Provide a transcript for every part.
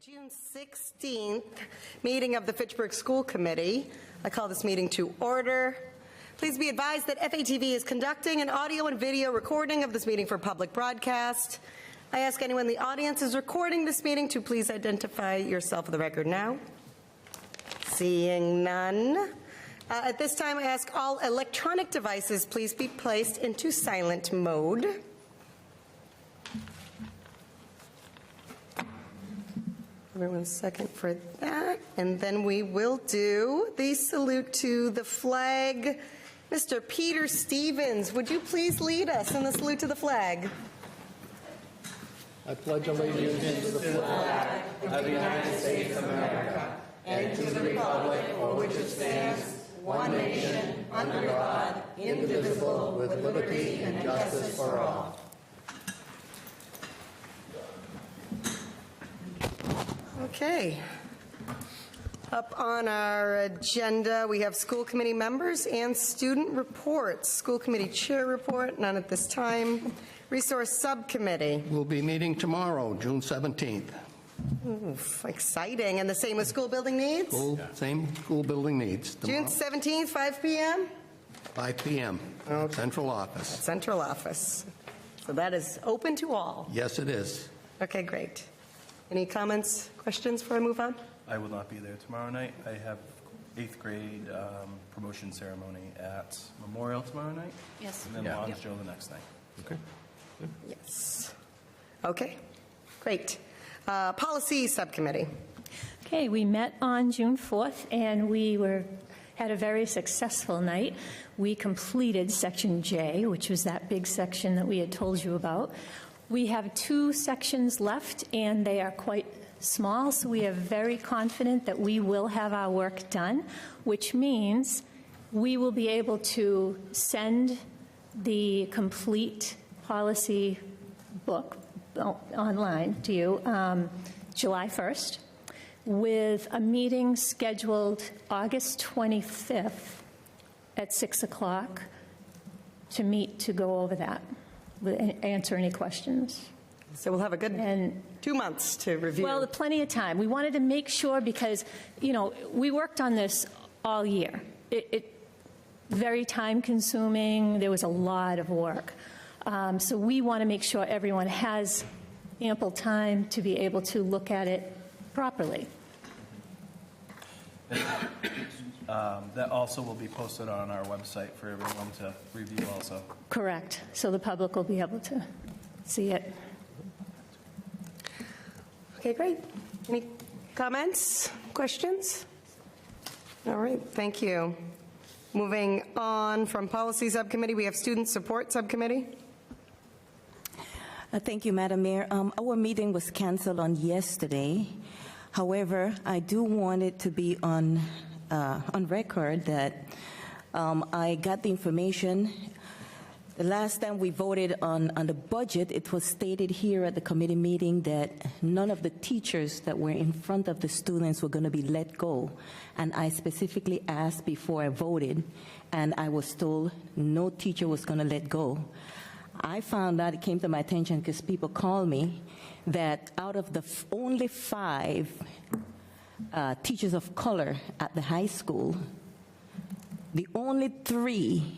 June 16th meeting of the Fitchburg School Committee. I call this meeting to order. Please be advised that FATV is conducting an audio and video recording of this meeting for public broadcast. I ask anyone in the audience is recording this meeting to please identify yourself for the record now. Seeing none. At this time, I ask all electronic devices please be placed into silent mode. Everyone second for that. And then we will do the salute to the flag. Mr. Peter Stevens, would you please lead us in the salute to the flag? I pledge allegiance to the flag of the United States of America and to the republic for which it stands, one nation, under God, indivisible, with liberty and justice for all. Okay. Up on our agenda, we have school committee members and student reports. School committee chair report, none at this time. Resource subcommittee. We'll be meeting tomorrow, June 17th. Oof, exciting. And the same with school building needs? Same school building needs. Tomorrow. June 17th, 5 p.m.? 5 p.m. Okay. Central office. Central office. So that is open to all. Yes, it is. Okay, great. Any comments, questions before I move on? I will not be there tomorrow night. I have 8th grade promotion ceremony at Memorial tomorrow night. Yes. And then Lonsdale the next night. Okay. Yes. Okay, great. Policy subcommittee. Okay, we met on June 4th and we had a very successful night. We completed Section J, which was that big section that we had told you about. We have 2 sections left, and they are quite small, so we are very confident that we will have our work done, which means we will be able to send the complete policy book online to you July 1st, with a meeting scheduled August 25th at 6 o'clock to meet to go over that. Answer any questions. So we'll have a good 2 months to review. Well, plenty of time. We wanted to make sure because, you know, we worked on this all year. It very time consuming. There was a lot of work. So we want to make sure everyone has ample time to be able to look at it properly. That also will be posted on our website for everyone to review also. Correct. So the public will be able to see it. Okay, great. Any comments, questions? All right, thank you. Moving on from policy subcommittee, we have student support subcommittee. Thank you, Madam Mayor. Our meeting was canceled on yesterday. However, I do want it to be on record that I got the information. The last time we voted on the budget, it was stated here at the committee meeting that none of the teachers that were in front of the students were going to be let go. And I specifically asked before I voted, and I was told no teacher was going to let go. I found out, it came to my attention because people called me, that out of the only 5 teachers of color at the high school, the only 3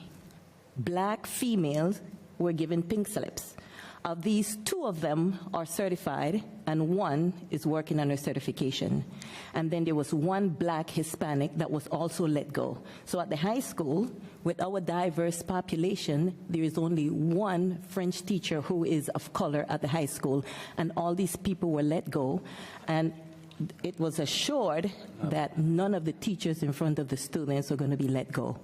black females were given pink slips. Of these, 2 of them are certified and 1 is working on her certification. And then there was 1 black Hispanic that was also let go. So at the high school, with our diverse population, there is only 1 French teacher who is of color at the high school, and all these people were let go. And it was assured that none of the teachers in front of the students are going to be let go.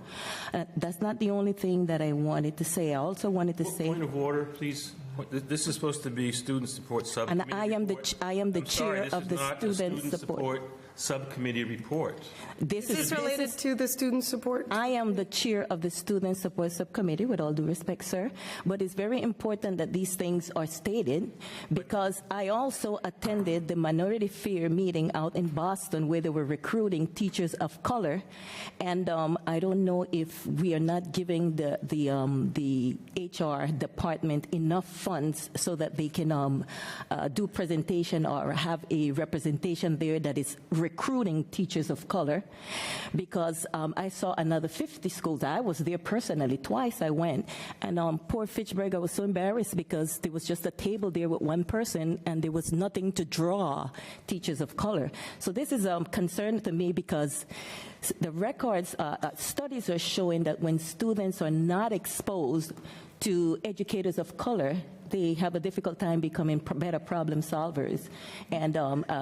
That's not the only thing that I wanted to say. I also wanted to say... Point of order, please. This is supposed to be student support subcommittee. And I am the chair of the student support subcommittee report. Is this related to the student support? I am the chair of the Student Support Subcommittee, with all due respect, sir. But it's very important that these things are stated, because I also attended the Minority Fair meeting out in Boston where they were recruiting teachers of color. And I don't know if we are not giving the HR department enough funds so that they can do presentation or have a representation there that is recruiting teachers of color, because I saw another 50 schools. I was there personally. Twice I went. And poor Fitchburg, I was so embarrassed because there was just a table there with one person and there was nothing to draw teachers of color. So this is a concern to me, because the records, studies are showing that when students are not exposed to educators of color, they have a difficult time becoming better problem solvers and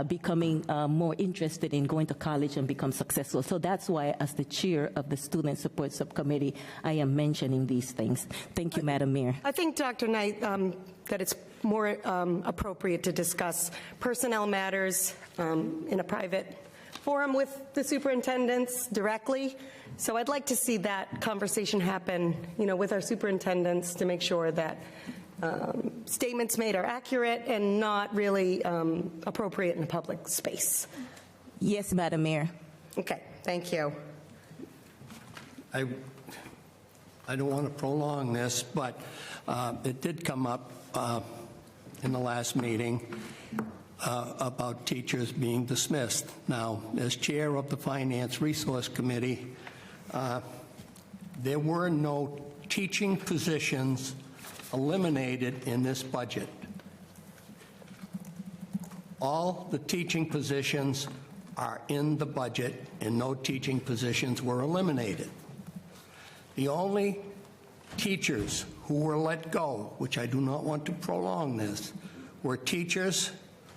becoming more interested in going to college and become successful. So that's why, as the chair of the Student Support Subcommittee, I am mentioning these things. Thank you, Madam Mayor. I think, Dr. Knight, that it's more appropriate to discuss personnel matters in a private forum with the superintendents directly. So I'd like to see that conversation happen, with our superintendents, to make sure that statements made are accurate and not really appropriate in a public space. Yes, Madam Mayor. Okay, thank you. I don't want to prolong this, but it did come up in the last meeting about teachers being dismissed. Now, as chair of the Finance Resource Committee, there were no teaching positions eliminated in this budget. All the teaching positions are in the budget, and no teaching positions were eliminated. The only teachers who were let go, which I do not want to prolong this, were teachers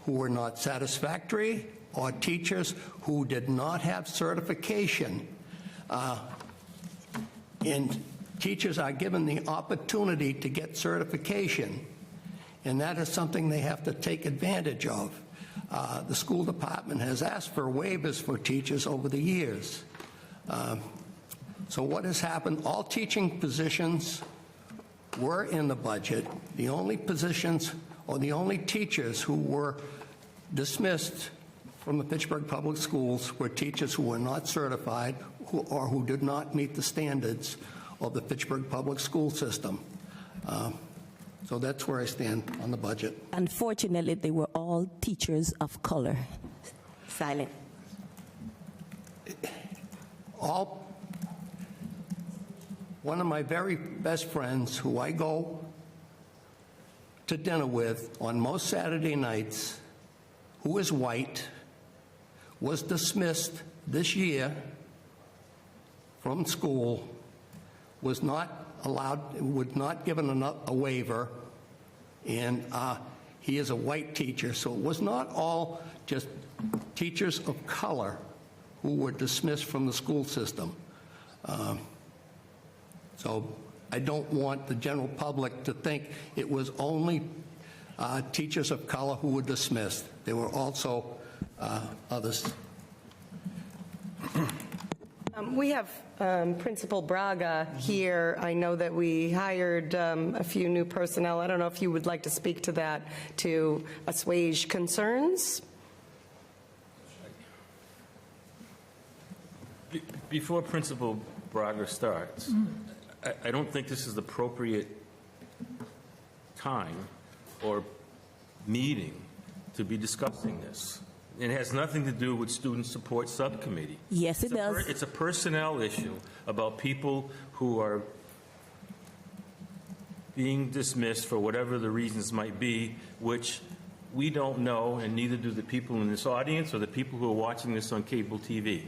who were not satisfactory or teachers who did not have certification. And teachers are given the opportunity to get certification, and that is something they have to take advantage of. The school department has asked for waivers for teachers over the years. So what has happened, all teaching positions were in the budget. The only positions or the only teachers who were dismissed from the Fitchburg Public Schools were teachers who were not certified or who did not meet the standards of the Fitchburg Public School System. So that's where I stand on the budget. Unfortunately, they were all teachers of color. Silent. One of my very best friends, who I go to dinner with on most Saturday nights, who is white, was dismissed this year from school, was not allowed, was not given a waiver, and he is a white teacher. So it was not all just teachers of color who were dismissed from the school system. So I don't want the general public to think it was only teachers of color who were dismissed. There were also others. We have Principal Braga here. I know that we hired a few new personnel. I don't know if you would like to speak to that to assuage concerns. Before Principal Braga starts, I don't think this is the appropriate time or meeting to be discussing this. It has nothing to do with Student Support Subcommittee. Yes, it does. It's a personnel issue about people who are being dismissed for whatever the reasons might be, which we don't know, and neither do the people in this audience or the people who are watching this on cable TV.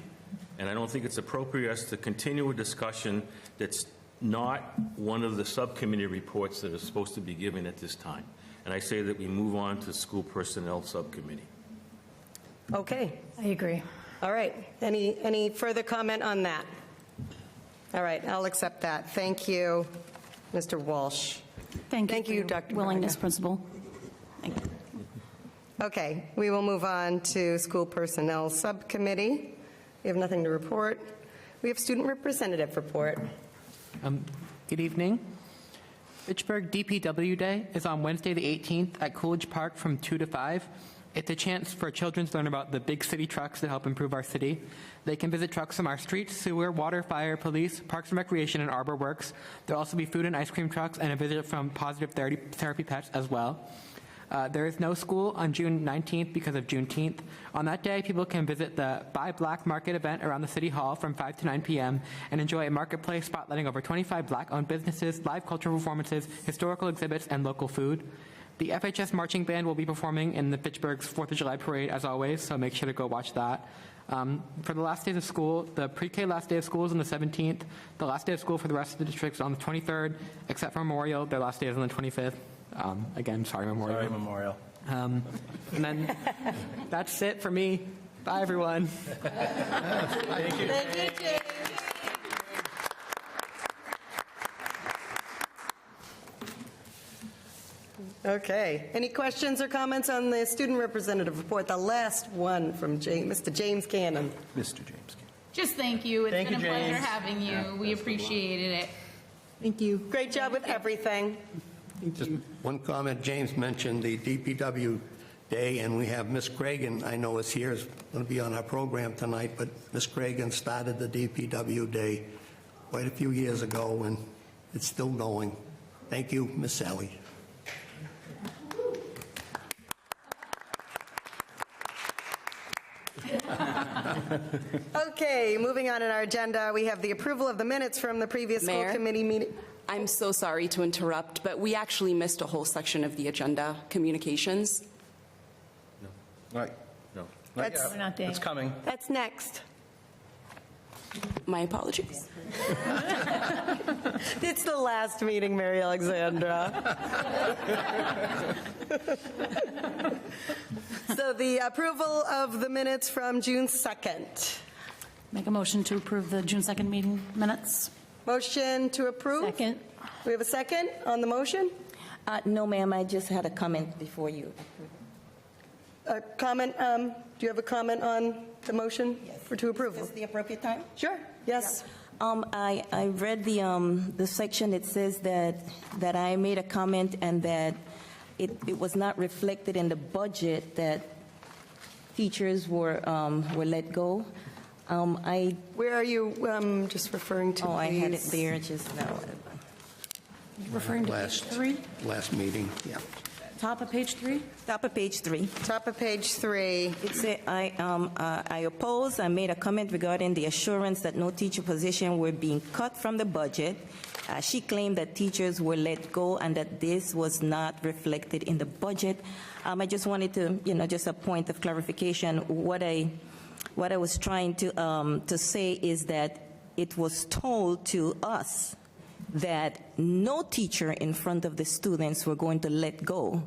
And I don't think it's appropriate for us to continue a discussion that's not one of the subcommittee reports that are supposed to be given at this time. And I say that we move on to School Personnel Subcommittee. Okay. I agree. All right. Any further comment on that? All right. I'll accept that. Thank you, Mr. Walsh. Thank you Thank for you, your Dr. willingness, Braga. Principal. Thank you. Okay, we will move on to School Personnel Subcommittee. We have nothing to report. We have Student Representative report. Good evening. Fitchburg DPW Day is on Wednesday the 18th at Coolidge Park from 2 to 5. It's a chance for children to learn about the big city trucks that help improve our city. They can visit trucks from our streets, sewer, water, fire, police, parks and recreation, and arbor works. There'll also be food and ice cream trucks and a visit from Pawsitive Therapy Pets as well. There is no school on June 19th because of Juneteenth. On that day, people can visit the Buy Black Market event around the City Hall from 5 to 9 p.m. and enjoy a marketplace spotlighting over 25 Black-owned businesses, live cultural performances, historical exhibits, and local food. The FHS Marching Band will be performing in the Fitchburg's 4th of July Parade, as always, so make sure to go watch that. For the last days of school, the pre-K last day of school is on the 17th. The last day of school for the rest of the districts is on the 23rd, except for Memorial. Their last day is on the 25th. Again, sorry, Memorial. Sorry, Memorial. And then that's it for me. Bye, everyone. Thank you. Thank you, James. Okay. Any questions or comments on the student representative report? The last one from Mr. James Cannon. Mr. James. Just thank you. It's Thank been you, a pleasure James. having you. We appreciated it. Thank you. Great job with everything. Just one comment. James mentioned the DPW Day, and we have Miss Cragen, I know is here, is going to be on our program tonight, but Miss Cragen started the DPW Day quite a few years ago, and it's still going. Thank you, Miss Sally. Okay, moving on in our agenda, we have the approval of the minutes from the previous school Mayor? committee meeting. I'm so sorry to interrupt, but we actually missed a whole section of the agenda, communications. Right. No. Not yet. We're not there It's yet. coming. That's next. My apologies. It's the last meeting, Mary Alexandra. So the approval of the minutes from June 2nd. Make a motion to approve the June 2nd meeting minutes. Motion to approve? Second. We have a second on the motion? No, ma'am, I just had a comment before you. A comment, do you have a comment on the motion to approve? Is this the appropriate time? Sure, yes. I read the section. It says that I made a comment and that it was not reflected in the budget that teachers were let go. Where are you just referring to? I had it please? there just now. Referring to page 3, Last meeting, yeah. top of page 3. Top of page 3. Top of page 3. It said, I oppose. I made a comment regarding the assurance that no teacher position were being cut from the budget. She claimed that teachers were let go and that this was not reflected in the budget. I just wanted to, just a point of clarification. What I was trying to say is that it was told to us that no teacher in front of the students were going to let go,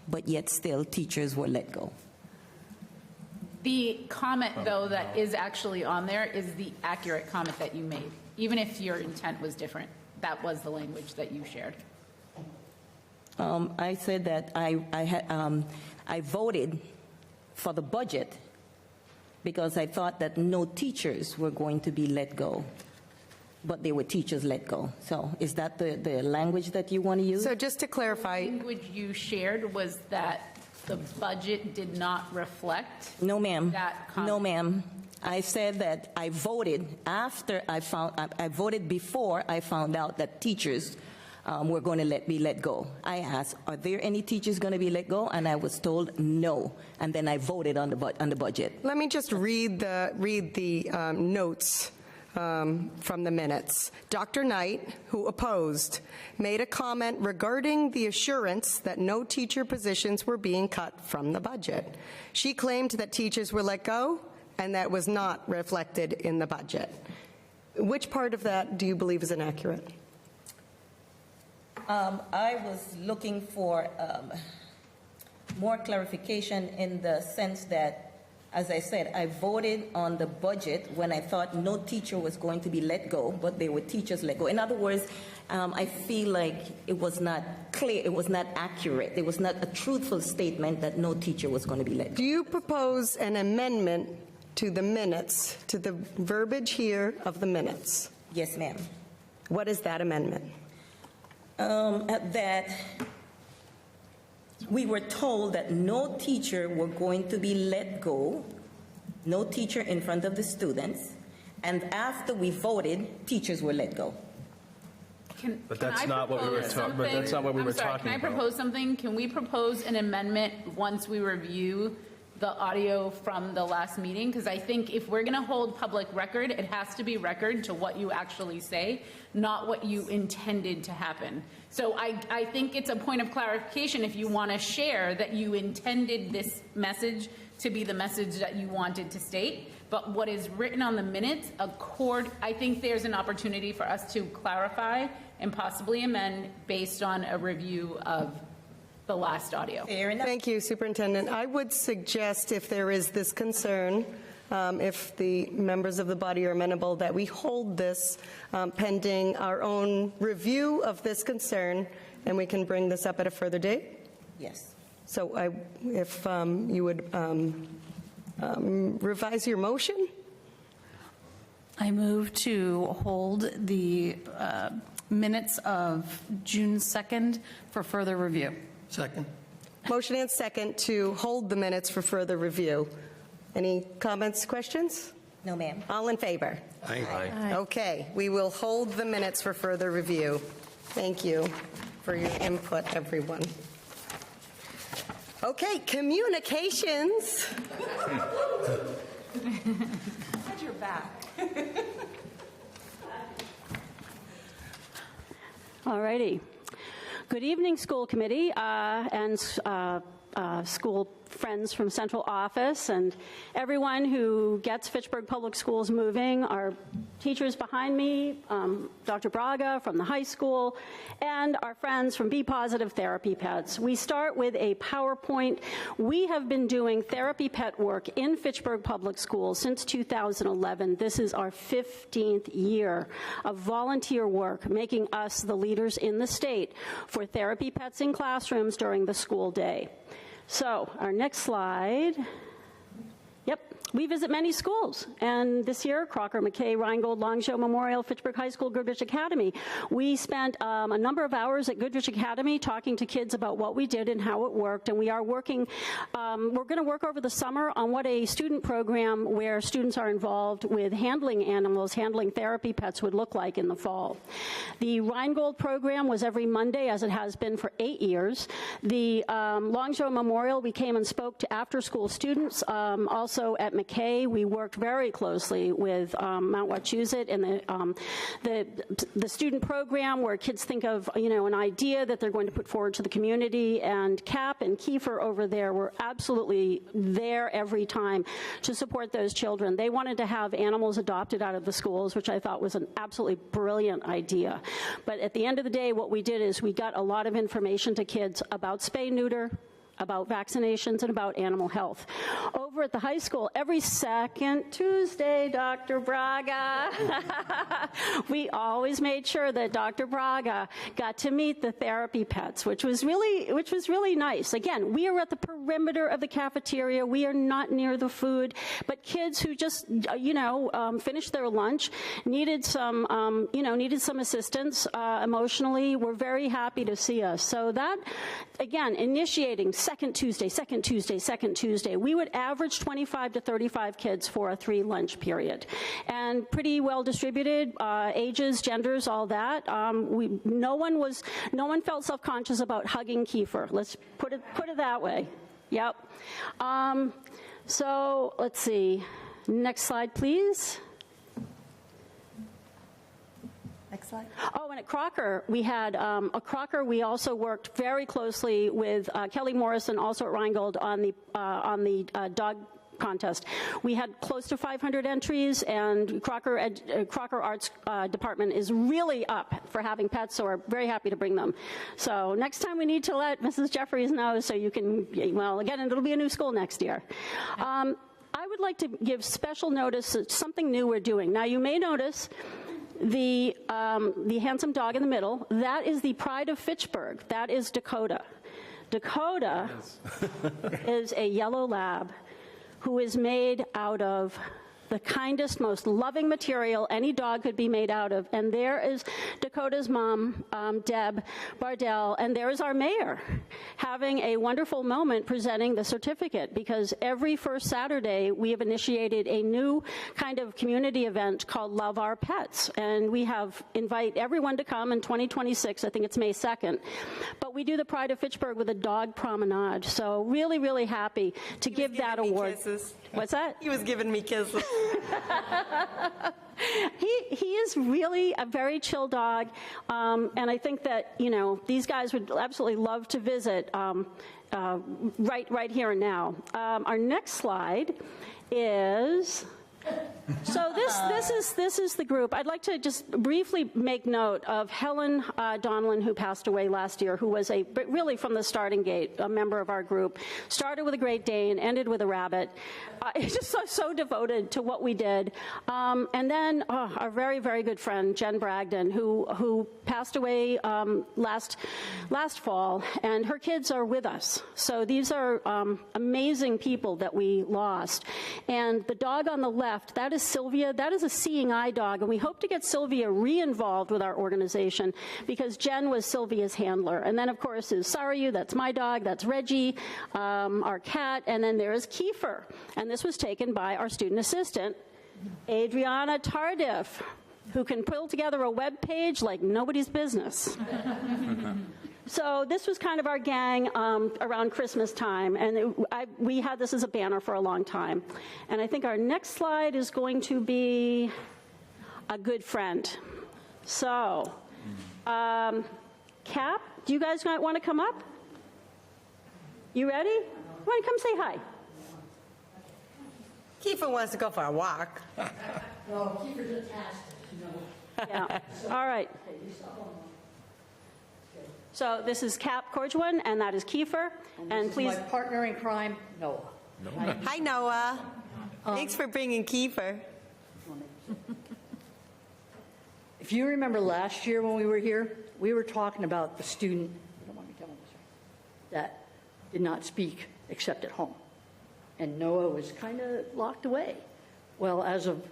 but yet still teachers were let go. The comment, though, that is actually on there is the accurate comment that you made. Even if your intent was different, that was the language that you shared. I said that I voted for the budget because I thought that no teachers were going to be let go, but there were teachers let go. So is that the language that you want to use? So just to clarify, The language you shared was that the budget did not reflect. No, ma'am. That comment. No, ma'am. I said that I voted after I voted before I found out that teachers were going to be let go. I asked, are there any teachers going to be let go? And I was told no. And then I voted on the budget. let me just read the notes from the minutes. Dr. Knight, who opposed, made a comment regarding the assurance that no teacher positions were being cut from the budget. She claimed that teachers were let go, and that was not reflected in the budget. Which part of that do you believe is inaccurate? I was looking for more clarification in the sense that As I said, I voted on the budget when I thought no teacher was going to be let go, but there were teachers let go. In other words, I feel like it was not clear, it was not accurate. It was not a truthful statement that no teacher was going to be let go. Do you propose an amendment to the minutes, to the verbiage here of the minutes? Yes, ma'am. What is that amendment? That we were told that no teacher were going to be let go, no teacher in front of the students, and after we voted, teachers were let go. But that's not what we were talking. But that's not what we were talking Can I about. propose something? Can we propose an amendment once we review the audio from the last meeting? Because I think if we're going to hold public record, it has to be record to what you actually say, not what you intended to happen. So I think it's a point of clarification if you want to share that you intended this message to be the message that you wanted to state. But what is written on the minutes, I think there's an opportunity for us to clarify and possibly amend based on a review of the last audio. Fair enough. Thank you, Superintendent. I would suggest if there is this concern, if the members of the body are amenable, that we hold this pending our own review of this concern, and we can bring this up at a further date. Yes. So if you would revise your motion? I move to hold the minutes of June 2nd for further review. Second. Motion and second to hold the minutes for further review. Any comments, questions? No, ma'am. All in favor? Aye. Okay, we will hold the minutes for further review. Thank you for your input, everyone. Okay, communications. Had your back. All righty. Good evening, school committee and school friends from central office and everyone who gets Fitchburg Public Schools moving, our teachers behind me, Dr. Braga from the high school, and our friends from Be Positive Therapy Pets. We start with a PowerPoint. We have been doing therapy pet work in Fitchburg Public Schools since 2011. This is our 15th year of volunteer work, making us the leaders in the state for therapy pets in classrooms during the school day. So, our next slide. Yep, we visit many schools, and this year, Crocker, McKay, Rheingold, Longshore Memorial, Fitchburg High School, Goodrich Academy. We spent a number of hours at Goodrich Academy talking to kids about what we did and how it worked, and we are working, we're going to work over the summer on what a student program where students are involved with handling animals, handling therapy pets would look like in the fall. The Rheingold program was every Monday, as it has been for 8 years. The Longshore Memorial, we came and spoke to after-school students. Also at McKay, we worked very closely with Mount Wachusett and the student program where kids think of, an idea that they're going to put forward to the community, and Cap and Kiefer over there were absolutely there every time to support those children. They wanted to have animals adopted out of the schools, which I thought was an absolutely brilliant idea. But at the end of the day, what we did is we got a lot of information to kids about spay-neuter, about vaccinations, and about animal health. Over at the high school, every second Tuesday, Dr. Braga, we always made sure that Dr. Braga got to meet the therapy pets, which was really nice. Again, we are at the perimeter of the cafeteria. We are not near the food, but kids who just, finished their lunch, needed some assistance emotionally, were very happy to see us. So that, again, initiating second Tuesday. We would average 25 to 35 kids for a 3-lunch period, and pretty well distributed, ages, genders, all that. No one felt self-conscious about hugging Kiefer. Let's put it that way. Yep. So let's see. Next slide, please. Next slide. Oh, and at Crocker, we had we also worked very closely with Kelly Morrison, also at Rheingold, on the dog contest. We had close to 500 entries, and Crocker Arts Department is really up for having pets, so we're very happy to bring them. So next time we need to let Mrs. Jeffries know so you can, well, again, it'll be a new school next year. I would like to give special notice of something new we're doing. Now, you may notice the handsome dog in the middle. That is the pride of Fitchburg. That is Dakota. Dakota is a yellow lab who is made out of the kindest, most loving material any dog could be made out of. And there is Dakota's mom, Deb Bardell, and there is our mayor having a wonderful moment presenting the certificate, because every first Saturday we have initiated a new kind of community event called Love Our Pets. And we invite everyone to come in 2026, I think it's May 2nd. But we do the Pride of Fitchburg with a dog promenade. So really, really happy to give that award. Kisses. What's that? He was giving me kisses. He is really a very chill dog, and I think that, you know, these guys would absolutely love to visit right here and now. Our next slide is... So this is the group. I'd like to just briefly make note of Helen Donlin, who passed away last year, who was really from the starting gate, a member of our group. Started with a Great Dane, ended with a rabbit. Just so devoted to what we did. And then our very, very good friend, Jen Bragdon, who passed away last fall, and her kids are with us. So these are amazing people that we lost. And the dog on the left, that is Sylvia. That is a seeing eye dog, and we hope to get Sylvia re-involved with our organization, because Jen was Sylvia's handler. And then, of course, is Sarayu, that's my dog, that's Reggie, our cat, and then there is Kiefer. And this was taken by our student assistant, Adriana Tardif, who can pull together a web page like nobody's business. So this was kind of our gang around Christmas time, and we had this as a banner for a long time. And I think our next slide is going to be a good friend. So, Cap, do you guys want to come up? You ready? Why don't you come say hi? Kiefer wants to go for a walk. No, Kiefer's attached. Yeah. All right. So this is Cap Corjuan, and that is Kiefer. And This please, is my partner in crime, Noah. Hi, Noah. Thanks for bringing Kiefer. If you remember last year when we were here, we were talking about the student, I don't want me telling this, that did not speak except at home. And Noah was kind of locked away. Well, as of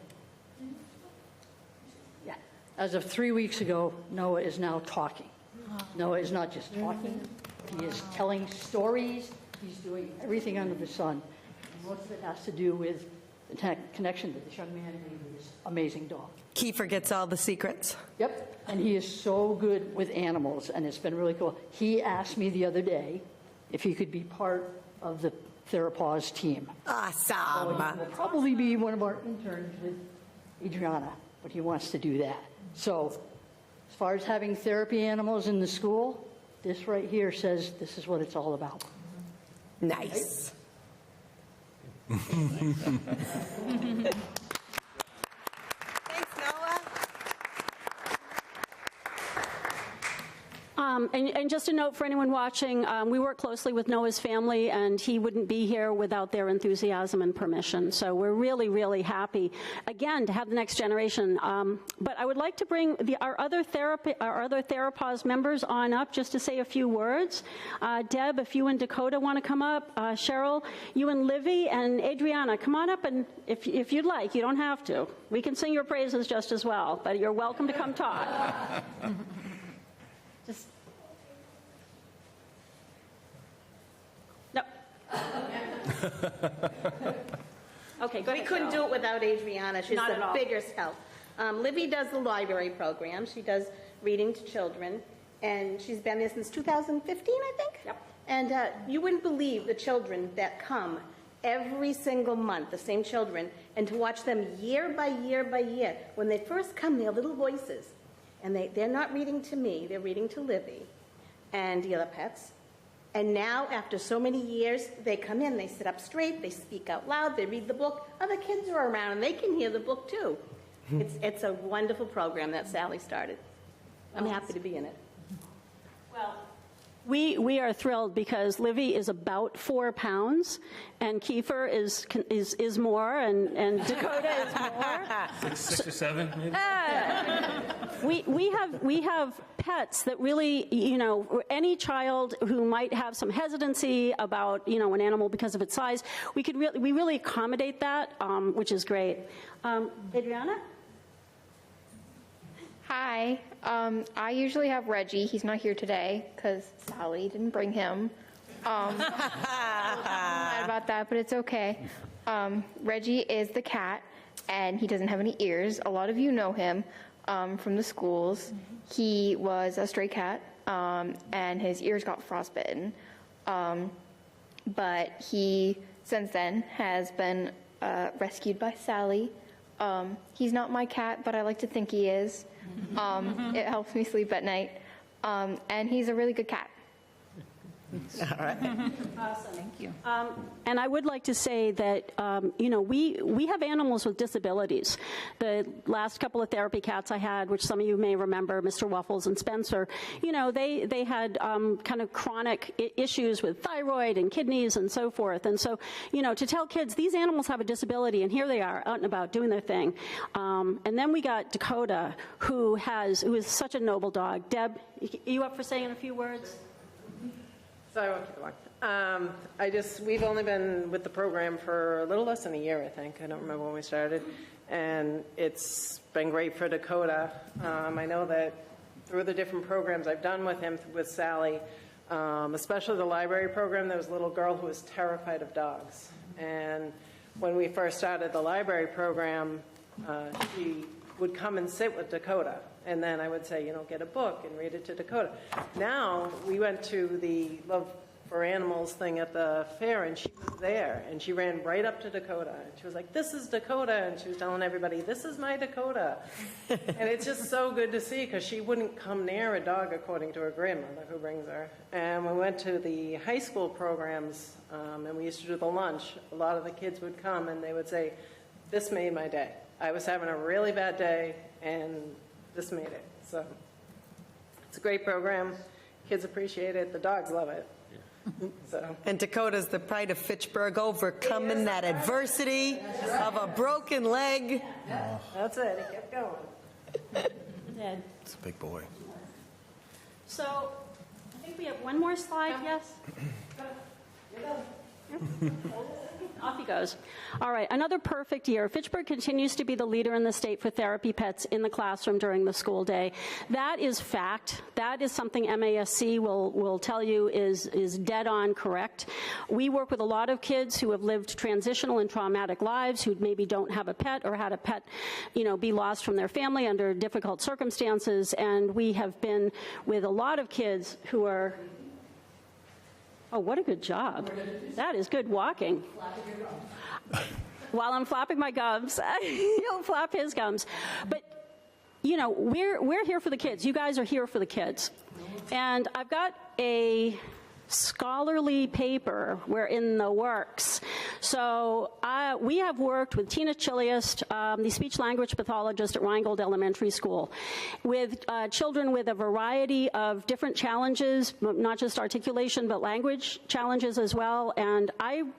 3 weeks ago, Noah is now talking. Noah is not just talking, he is telling stories, he's doing everything under the sun. And most of it has to do with the connection that this young man made with his amazing dog. Kiefer gets all the secrets. Yep, and he is so good with animals, and it's been really cool. He asked me the other day if he could be part of the Therapaws team. Awesome. So he will probably be one of our interns with Adriana, but he wants to do that. So as far as having therapy animals in the school, this right here says this is what it's all about. Nice. Thanks, Noah. And just a note for anyone watching, we work closely with Noah's family, and he wouldn't be here without their enthusiasm and permission. So we're really, really happy, again, to have the next generation. But I would like to bring our other Therapaws members on up just to say a few words. Deb, if you and Dakota want to come up. Cheryl, you and Livy, and Adriana, come on up, and if you'd like, you don't have to. We can sing your praises just as well, but you're welcome to come talk. Just... No. Okay, go We ahead. couldn't do it without Adriana. She's Not at the all. biggest help. Libby does the library program. She does reading to children, and she's been there since 2015, I think? Yep. And you wouldn't believe the children that come every single month, the same children, and to watch them year by year by year. When they first come, they're little voices, and they're not reading to me, they're reading to Libby and the other pets. And now, after so many years, they come in, they sit up straight, they speak out loud, they read the book. Other kids are around, and they can hear the book, too. It's a wonderful program that Sally started. I'm happy to be in it. Well, We are thrilled because Livy is about 4 pounds, and Kiefer is more, and Dakota is more. 6 or 7, maybe? We have pets that really, any child who might have some hesitancy about, an animal because of its size, we really accommodate that, which is great. Adriana? Hi. I usually have Reggie. He's not here today because Sally didn't bring him. I'm mad about that, but it's okay. Reggie is the cat, and he doesn't have any ears. A lot of you know him from the schools. He was a stray cat, and his ears got frostbitten. But he, since then, has been rescued by Sally. He's not my cat, but I like to think he is. It helps me sleep at night. And he's a really good cat. All right. Awesome. Thank you. And I would like to say that, we have animals with disabilities. The last couple of therapy cats I had, which some of you may remember, Mr. Waffles and Spencer, they had kind of chronic issues with thyroid and kidneys and so forth. And so, to tell kids, these animals have a disability, and here they are out and about doing their thing. And then we got Dakota, who is such a noble dog. Deb, are you up for saying a few words? So I won't keep it long. We've only been with the program for a little less than a year, I think. I don't remember when we started. And it's been great for Dakota. I know that through the different programs I've done with him, with Sally, especially the library program, there was a little girl who was terrified of dogs. And when we first started the library program, she would come and sit with Dakota. And then I would say, get a book and read it to Dakota. Now, we went to the Love for Animals thing at the fair, and she was there. And she ran right up to Dakota. And she was like, this is Dakota. And she was telling everybody, this is my Dakota. And it's just so good to see, because she wouldn't come near a dog, according to her grandmother, who brings her. And we went to the high school programs, and we used to do the lunch. A lot of the kids would come, and they would say, this made my day. I was having a really bad day, and this made it. So it's a great program. Kids appreciate it. The dogs love it. So. And Dakota's the pride of Fitchburg, overcoming that adversity of a broken leg. That's it. He kept going. It's a big boy. So I think we have one more slide, yes? Off he goes. All right, another perfect year. Fitchburg continues to be the leader in the state for therapy pets in the classroom during the school day. That is fact. That is something MASC will tell you is dead on correct. We work with a lot of kids who have lived transitional and traumatic lives, who maybe don't have a pet or had a pet, be lost from their family under difficult circumstances. And we have been with a lot of kids who are... Oh, what a good job. That is good walking. While I'm flapping my gums, he'll flap his gums. But, we're here for the kids. You guys are here for the kids. And I've got a scholarly paper. We're in the works. So we have worked with Tina Chiliast, the speech-language pathologist at Rheingold Elementary School, with children with a variety of different challenges, not just articulation, but language challenges as well. And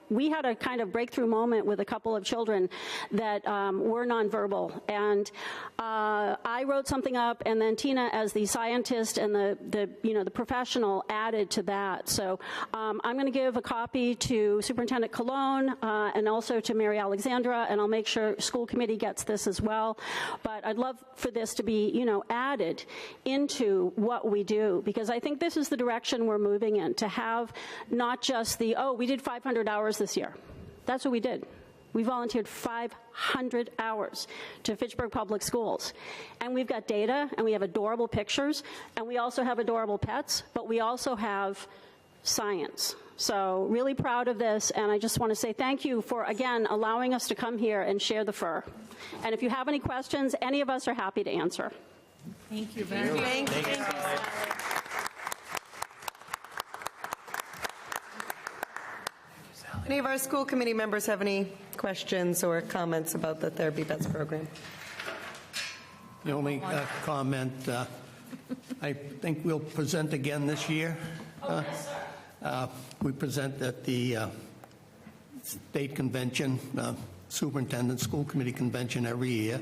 we had a kind of breakthrough moment with a couple of children that were nonverbal. And I wrote something up, and then Tina, as the scientist and the professional, added to that. So I'm going to give a copy to Superintendent Cologne and also to Mary Alexandra, and I'll make sure school committee gets this as well. But I'd love for this to be, added into what we do, because I think this is the direction we're moving in, to have not just we did 500 hours this year. That's what we did. We volunteered 500 hours to Fitchburg Public Schools. And we've got data, and we have adorable pictures, and we also have adorable pets, but we also have science. So really proud of this, and I just want to say thank you for, again, allowing us to come here and share the fur. And if you have any questions, any of us are happy to answer. Thank you very much. Thank you. Any of our school committee members have any questions or comments about the Therapy Pets program? The only comment, I think we'll present again this year We present at the state convention, superintendent school committee convention every year.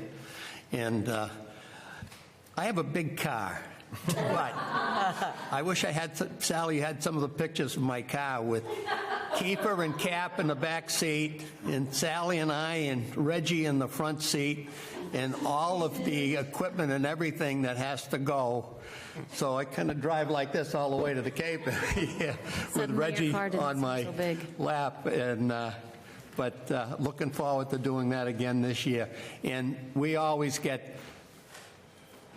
And I have a big car, but I wish I had, Sally had some of the pictures of my car with Kiefer and Cap in the back seat, and Sally and I and Reggie in the front seat, and all of the equipment and everything that has to go. So I kind of drive like this all the way to the Cape yeah, with Reggie on my lap. And but looking forward to doing that again this year. And we always get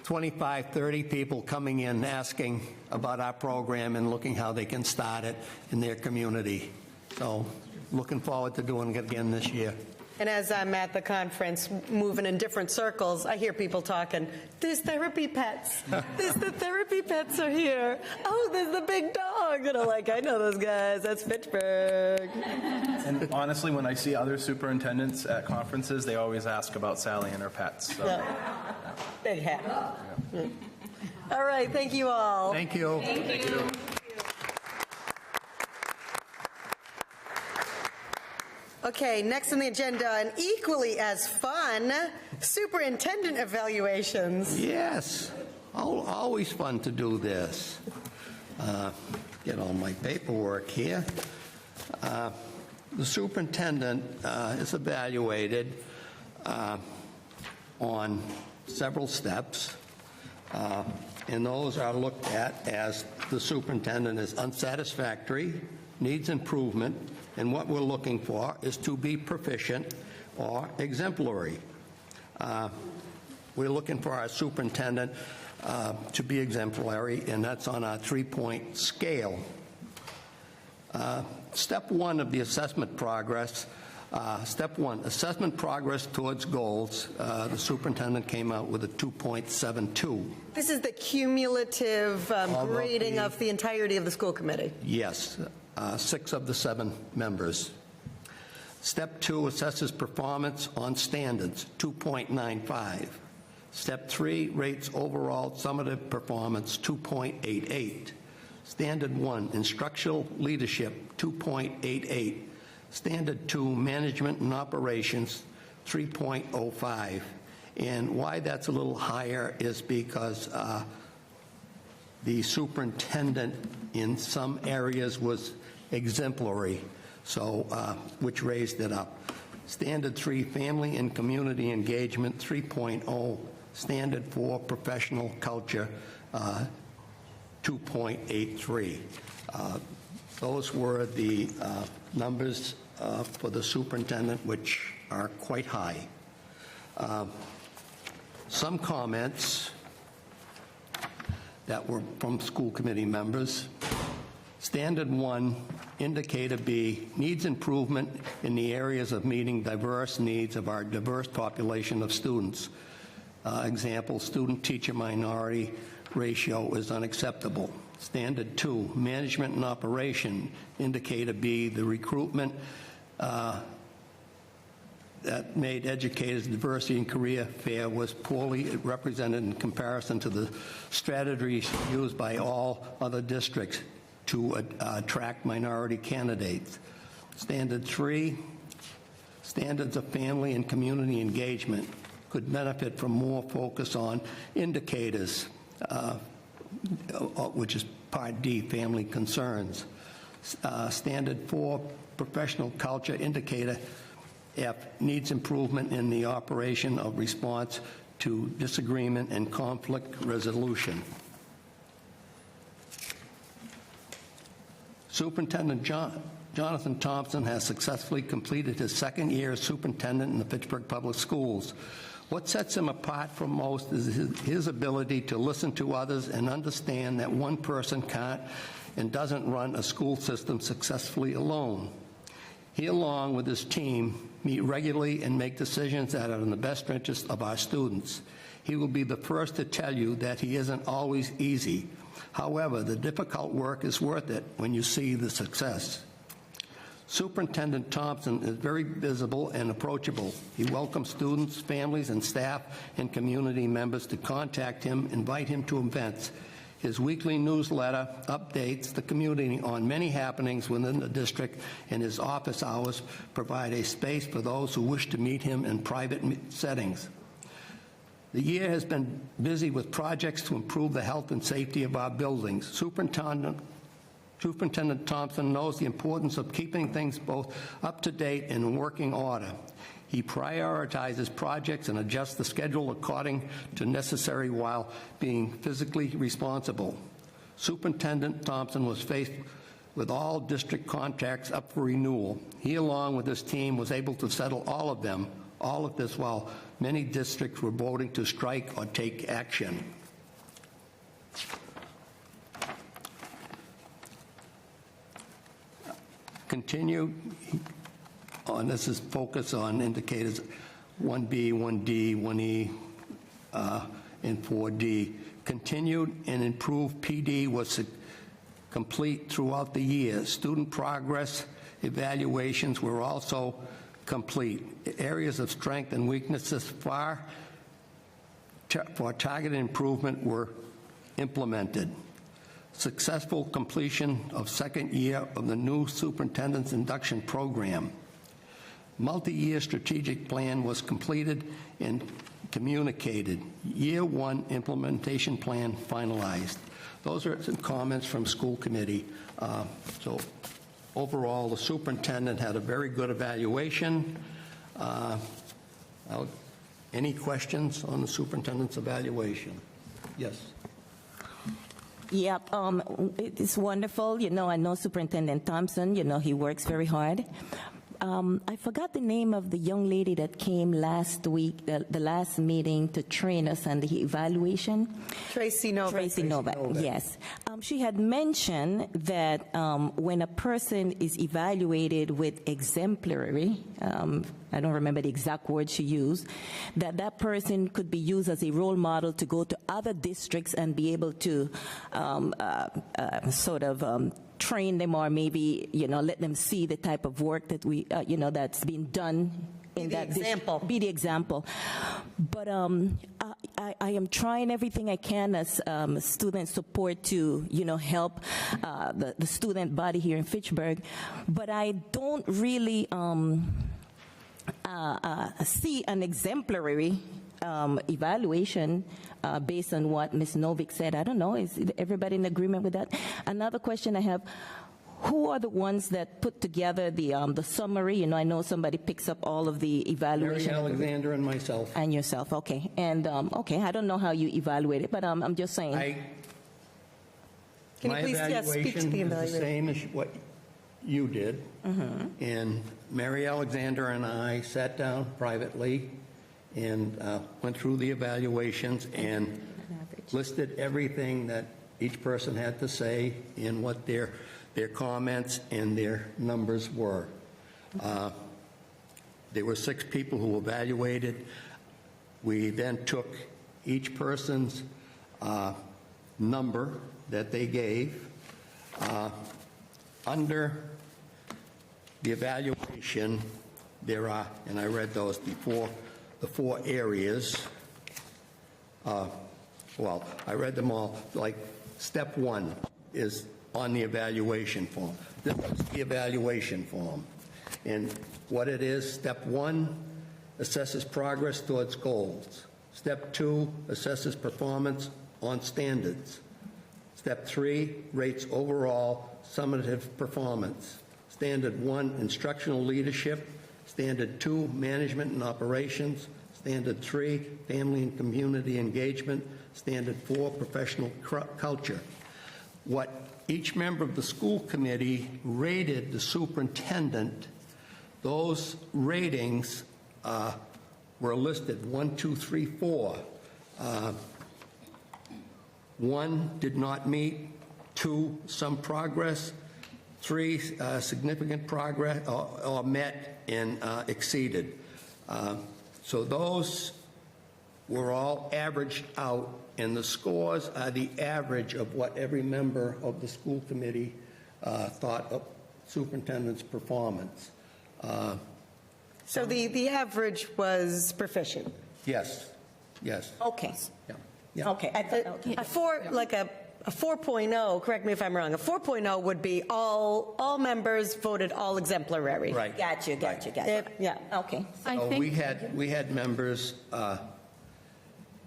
25, 30 people coming in asking about our program and looking how they can start it in their community. So looking forward to doing it again this year. And as I'm at the conference, moving in different circles, I hear people talking, there's therapy pets. The therapy pets are here. Oh, there's the big dog. And I'm like, I know those guys. That's Fitchburg. And honestly, when I see other superintendents at conferences, they always ask about Sally and her pets. So. Yeah. Big hat. Yeah. All right. Thank you all. Thank you. Thank you. Okay, next on the agenda, and equally as fun, superintendent evaluations. Yes, always fun to do this. Get all my paperwork here. The superintendent is evaluated on several steps, and those are looked at as the superintendent is unsatisfactory, needs improvement, and what we're looking for is to be proficient or exemplary. We're looking for our superintendent to be exemplary, and that's on our 3-point scale. Step 1 of the assessment progress, step 1, assessment progress towards goals. The superintendent came out with a 2.72. This is the cumulative grading of the entirety of the school committee. Yes. 6 of the 7 members. Step 2 assesses performance on standards, 2.95. Step 3 rates overall summative performance, 2.88. Standard 1, instructional leadership, 2.88. Standard 2, management and operations, 3.05. And why that's a little higher is because the superintendent in some areas was exemplary, so which raised it up. Standard 3, family and community engagement, 3.0. Standard 4, professional culture, 2.83. Those were the numbers for the superintendent, which are quite high. Some comments that were from school committee members. Standard 1, indicator B, needs improvement in the areas of meeting diverse needs of our diverse population of students. Example, student-teacher minority ratio is unacceptable. Standard 2, management and operation, indicator B, the recruitment that made educators diversity and career fair was poorly represented in comparison to the strategies used by all other districts to attract minority candidates. Standard 3, standards of family and community engagement could benefit from more focus on indicators, which is Part D, family concerns. Standard 4, professional culture, indicator F, needs improvement in the operation of response to disagreement and conflict resolution. Superintendent Jonathan Thompson has successfully completed his second year as superintendent in the Fitchburg Public Schools. What sets him apart from most is his ability to listen to others and understand that one person can't and doesn't run a school system successfully alone. He, along with his team, meet regularly and make decisions that are in the best interest of our students. He will be the first to tell you that he isn't always easy. However, the difficult work is worth it when you see the success. Superintendent Thompson is very visible and approachable. He welcomes students, families, and staff and community members to contact him, invite him to events. His weekly newsletter updates the community on many happenings within the district, and his office hours provide a space for those who wish to meet him in private settings. The year has been busy with projects to improve the health and safety of our buildings. Superintendent Thompson knows the importance of keeping things both up to date and in working order. He prioritizes projects and adjusts the schedule according to necessary while being physically responsible. Superintendent Thompson was faced with all district contracts up for renewal. He, along with his team, was able to settle all of them, all of this while many districts were voting to strike or take action. Continue on, this is focus on indicators 1B, 1D, 1E, and 4D. Continued and improved PD was complete throughout the year. Student progress evaluations were also complete. Areas of strength and weaknesses for targeted improvement were implemented. Successful completion of second year of the new superintendent's induction program. Multi-year strategic plan was completed and communicated. Year one implementation plan finalized. Those are some comments from school committee. So overall, the superintendent had a very good evaluation. Any questions on the superintendent's evaluation? Yes. Yep, it's wonderful. You know, I know Superintendent Thompson. You know, he works very hard. I forgot the name of the young lady that came last week, the last meeting, to train us on the evaluation. Tracy Novak. Tracy Novak, yes. She had mentioned that when a person is evaluated with exemplary, I don't remember the exact word she used, that person could be used as a role model to go to other districts and be able to train them, or maybe, you know, let them see the type of work that we, you know, that's been done in that example. Be the example. But I am trying everything I can as student support to, you know, help the student body here in Fitchburg. But I don't really see an exemplary evaluation based on what Ms. Novick said. I don't know, is everybody in agreement with that? Another question I have, who are the ones that put together the summary? You know, I know somebody picks up all of the evaluation. Mary Alexander and myself. And yourself, okay. And, okay, I don't know how you evaluate it, but I'm just saying. Can you please speak to the evaluation? Is the same as what you did. Mm-hmm. And Mary Alexander and I sat down privately and went through the evaluations and listed everything that each person had to say and what their comments and their numbers were. There were 6 people who evaluated. We then took each person's number that they gave. Under the evaluation, there are, and I read those before, the 4 areas. Well, I read them all. Like step 1 is on the evaluation form. This is the evaluation form. And what it is, step 1 assesses progress towards goals. Step 2 assesses performance on standards. Step 3 rates overall summative performance. Standard 1, instructional leadership. Standard 2, management and operations. Standard 3, family and community engagement. Standard 4, professional culture. What each member of the school committee rated the superintendent, those ratings were listed 1, 2, 3, 4. 1 did not meet, 2 some progress, 3 significant progress or met and exceeded. So those were all averaged out, and the scores are the average of what every member of the school committee thought of superintendent's performance. So the average was proficient? Yes, yes. Okay. Yeah. Yeah. Okay. For like a A 4.0, correct me if I'm wrong, a 4.0 would be all members voted all exemplary. Right. Gotcha. Yeah. Okay. So we had members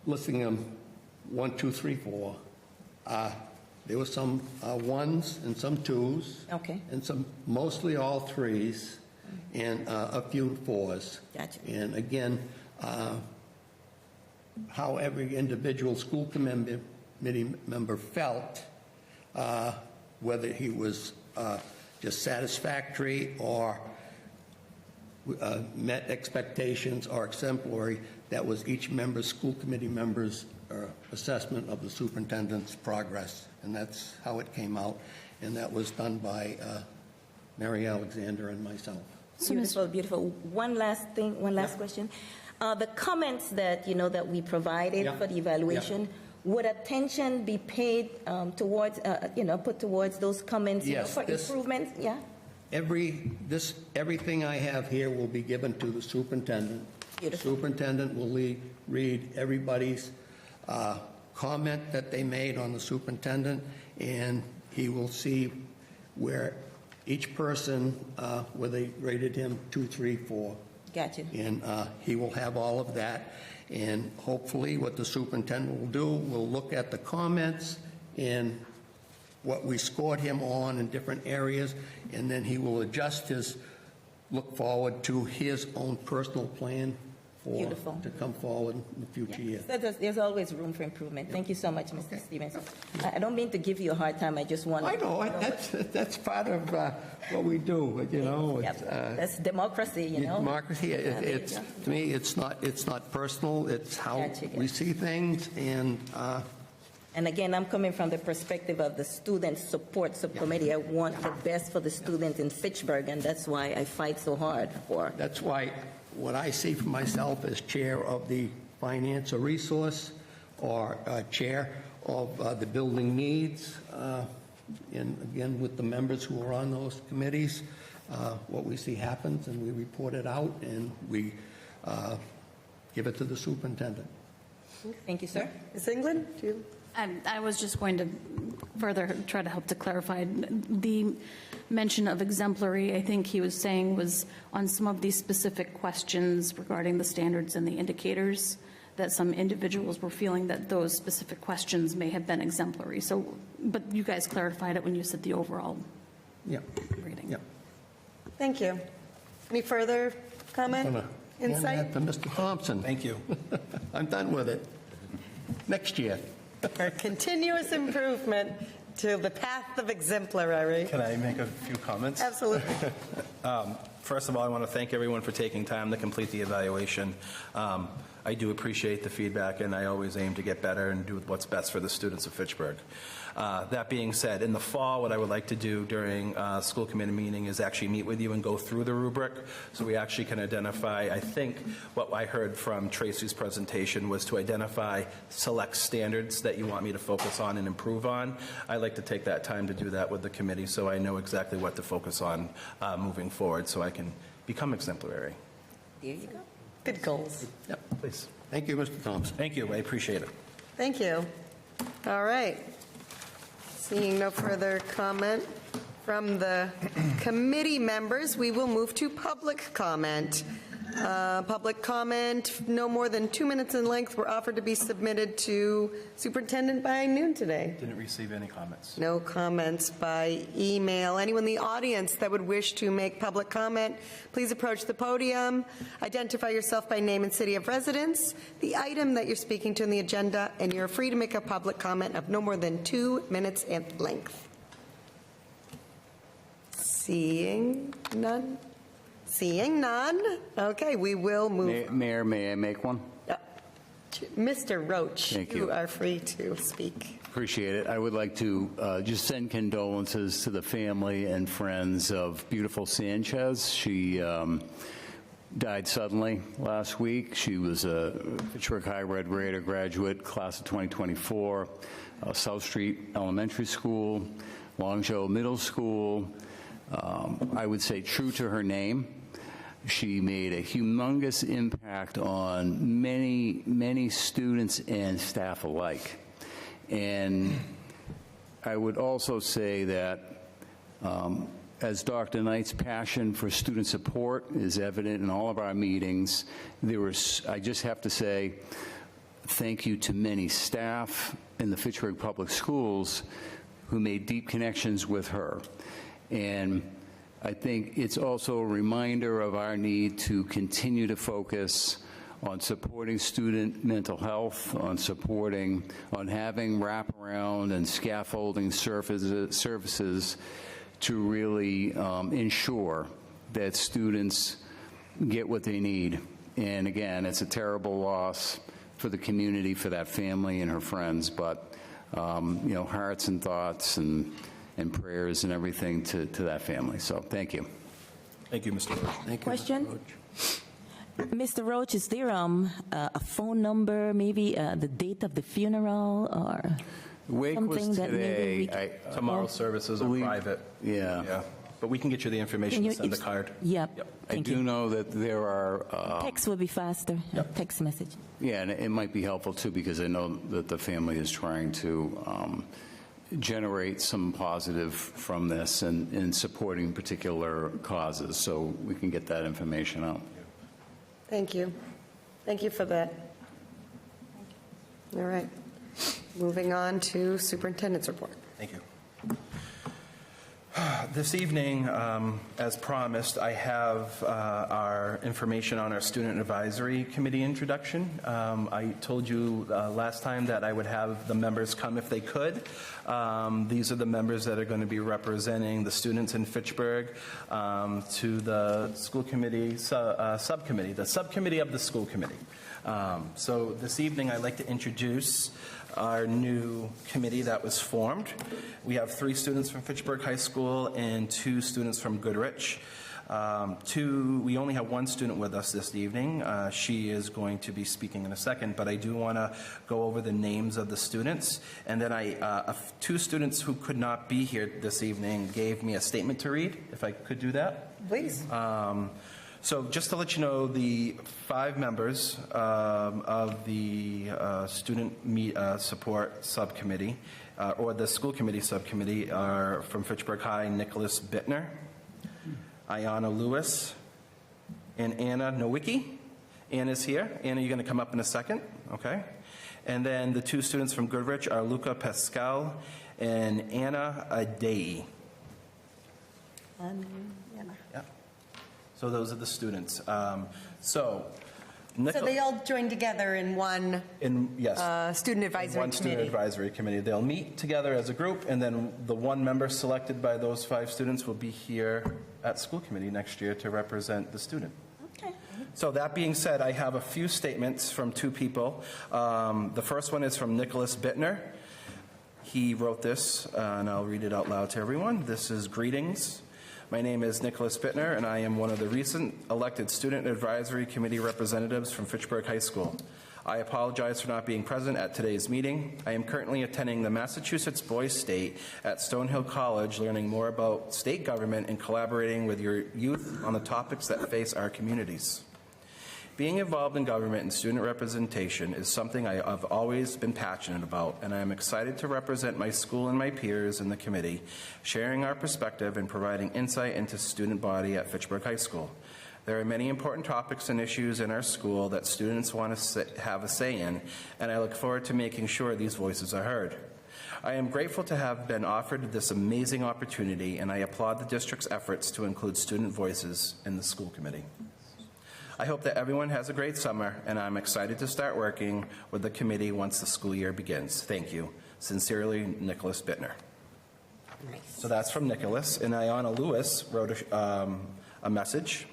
listing them 1, 2, 3, 4. There were some ones and some twos. Okay. And some, mostly all threes, and a few fours. Gotcha. And again, how every individual school committee member felt, whether he was just satisfactory or met expectations or exemplary, that was each school committee member's assessment of the superintendent's progress. And that's how it came out. And that was done by Mary Alexander and myself. Beautiful. One last question. The comments that, that we provided for the evaluation, would attention be paid towards, put towards those comments for improvements? Yeah. Everything I have here will be given to the superintendent. Beautiful. Superintendent will read everybody's comment that they made on the superintendent, and he will see where each person, where they rated him 2, 3, 4. Gotcha. And he will have all of that. And hopefully what the superintendent will do, will look at the comments and what we scored him on in different areas, and then he will adjust look forward to his own personal plan to come forward in the future year. So there's always room for improvement. Thank you so much, Mr. Stevens. I don't mean to give you a hard time. I just want to... I know. That's part of what we do, that's democracy, Democracy. To me, it's not personal. It's how we see things, and again, I'm coming from the perspective of the Student Support Subcommittee. I want the best for the students in Fitchburg, and that's why I fight so hard for... That's why what I see for myself as chair of the Finance or Resource, or chair of the Building Needs, and again, with the members who are on those committees, what we see happens, and we report it out, and we give it to the superintendent. Thank you, sir. Ms. England, do you... I was just going to further try to help to clarify. The mention of exemplary, I think he was saying, was on some of these specific questions regarding the standards and the indicators, that some individuals were feeling that those specific questions may have been exemplary. So, but you guys clarified it when you said the overall rating. Yeah. Thank you. Any further comment? Insight? To Mr. Thompson. Thank you. I'm done with it. Next year. For continuous improvement to the path of exemplary. Can I make a few comments? Absolutely. First of all, I want to thank everyone for taking time to complete the evaluation. I do appreciate the feedback, and I always aim to get better and do what's best for the students of Fitchburg. That being said, in the fall, what I would like to do during school committee meeting is actually meet with you and go through the rubric, so we actually can identify, I think what I heard from Tracy's presentation was to identify select standards that you want me to focus on and improve on. I'd like to take that time to do that with the committee so I know exactly what to focus on moving forward so I can become exemplary. There you go. Good goals. Yep, please. Thank you, Mr. Thompson. Thank you. I appreciate it. Thank you. All right. Seeing no further comment from the committee members, we will move to public comment. Public comment, no more than 2 minutes in length, were offered to be submitted to Superintendent by noon today. Didn't receive any comments. No comments by email. Anyone in the audience that would wish to make public comment, please approach the podium. Identify yourself by name and city of residence, the item that you're speaking to in the agenda, and you're free to make a public comment of no more than 2 minutes in length. Seeing none? Seeing none? Okay, we will move. Mayor, may I make one? Mr. Roach, Thank you are free to speak. Appreciate it. I would like to just send condolences to the family and friends of beautiful Sanchez. She died suddenly last week. She was a Fitchburg High Red Raider graduate, class of 2024, South Street Elementary School, Longjoe Middle School. I would say true to her name. She made a humongous impact on many, many students and staff alike. And I would also say that as Dr. Knight's passion for student support is evident in all of our meetings, I just have to say thank you to many staff in the Fitchburg Public Schools who made deep connections with her. And I think it's also a reminder of our need to continue to focus on supporting student mental health, on having wraparound and scaffolding services to really ensure that students get what they need. And again, it's a terrible loss for the community, for that family and her friends, but hearts and thoughts and prayers and everything to that family. So thank you. Thank you, Mr. Roach. Thank you, Question? Mr. Roach. Mr. Roach, is there a phone number, maybe the date of the funeral, or Wake was something that maybe we today. can... Tomorrow's services are private. Yeah. But we can get you the information and send a card. Yep. I do know that there are... Text will be faster, text message. Yeah, and it might be helpful, too, because I know that the family is trying to generate some positive from this and in supporting particular causes, so we can get that information out. Thank you. Thank you for that. All right. Moving on to Superintendent's report. Thank you. This evening, as promised, I have our information on our Student Advisory Committee introduction. I told you last time that I would have the members come if they could. These are the members that are going to be representing the students in Fitchburg to the school committee subcommittee, the subcommittee of the school committee. So this evening, I'd like to introduce our new committee that was formed. We have 3 students from Fitchburg High School and 2 students from Goodrich. We only have 1 student with us this evening. She is going to be speaking in a second, but I do want to go over the names of the students. And then 2 students who could not be here this evening gave me a statement to read, if I could do that. Please. So just to let you know, the 5 members of the Student Support Subcommittee, or the School Committee Subcommittee, are from Fitchburg High: Nicholas Bittner, Ayanna Lewis, and Anna Nowicki. Anna's here. Anna, you're going to come up in a second, okay? And then the 2 students from Goodrich are Luca Pascal and Anna Adei. Yeah. So those are the students. So they all join together in one student advisory one committee. Student Advisory Committee. They'll meet together as a group, and then the 1 member selected by those 5 students will be here at school committee next year to represent the student. Okay. So that being said, I have a few statements from 2 people. The first one is from Nicholas Bittner. He wrote this, and I'll read it out loud to everyone. This is: greetings. My name is Nicholas Bittner, and I am one of the recent elected Student Advisory Committee representatives from Fitchburg High School. I apologize for not being present at today's meeting. I am currently attending the Massachusetts Boys State at Stonehill College, learning more about state government and collaborating with your youth on the topics that face our communities. Being involved in government and student representation is something I have always been passionate about, and I am excited to represent my school and my peers in the committee, sharing our perspective and providing insight into student body at Fitchburg High School. There are many important topics and issues in our school that students want to have a say in, and I look forward to making sure these voices are heard. I am grateful to have been offered this amazing opportunity, and I applaud the district's efforts to include student voices in the school committee. I hope that everyone has a great summer, and I'm excited to start working with the committee once the school year begins. Thank you. Sincerely, Nicholas Bittner. Nice. So that's from Nicholas. And Ayanna Lewis wrote a message.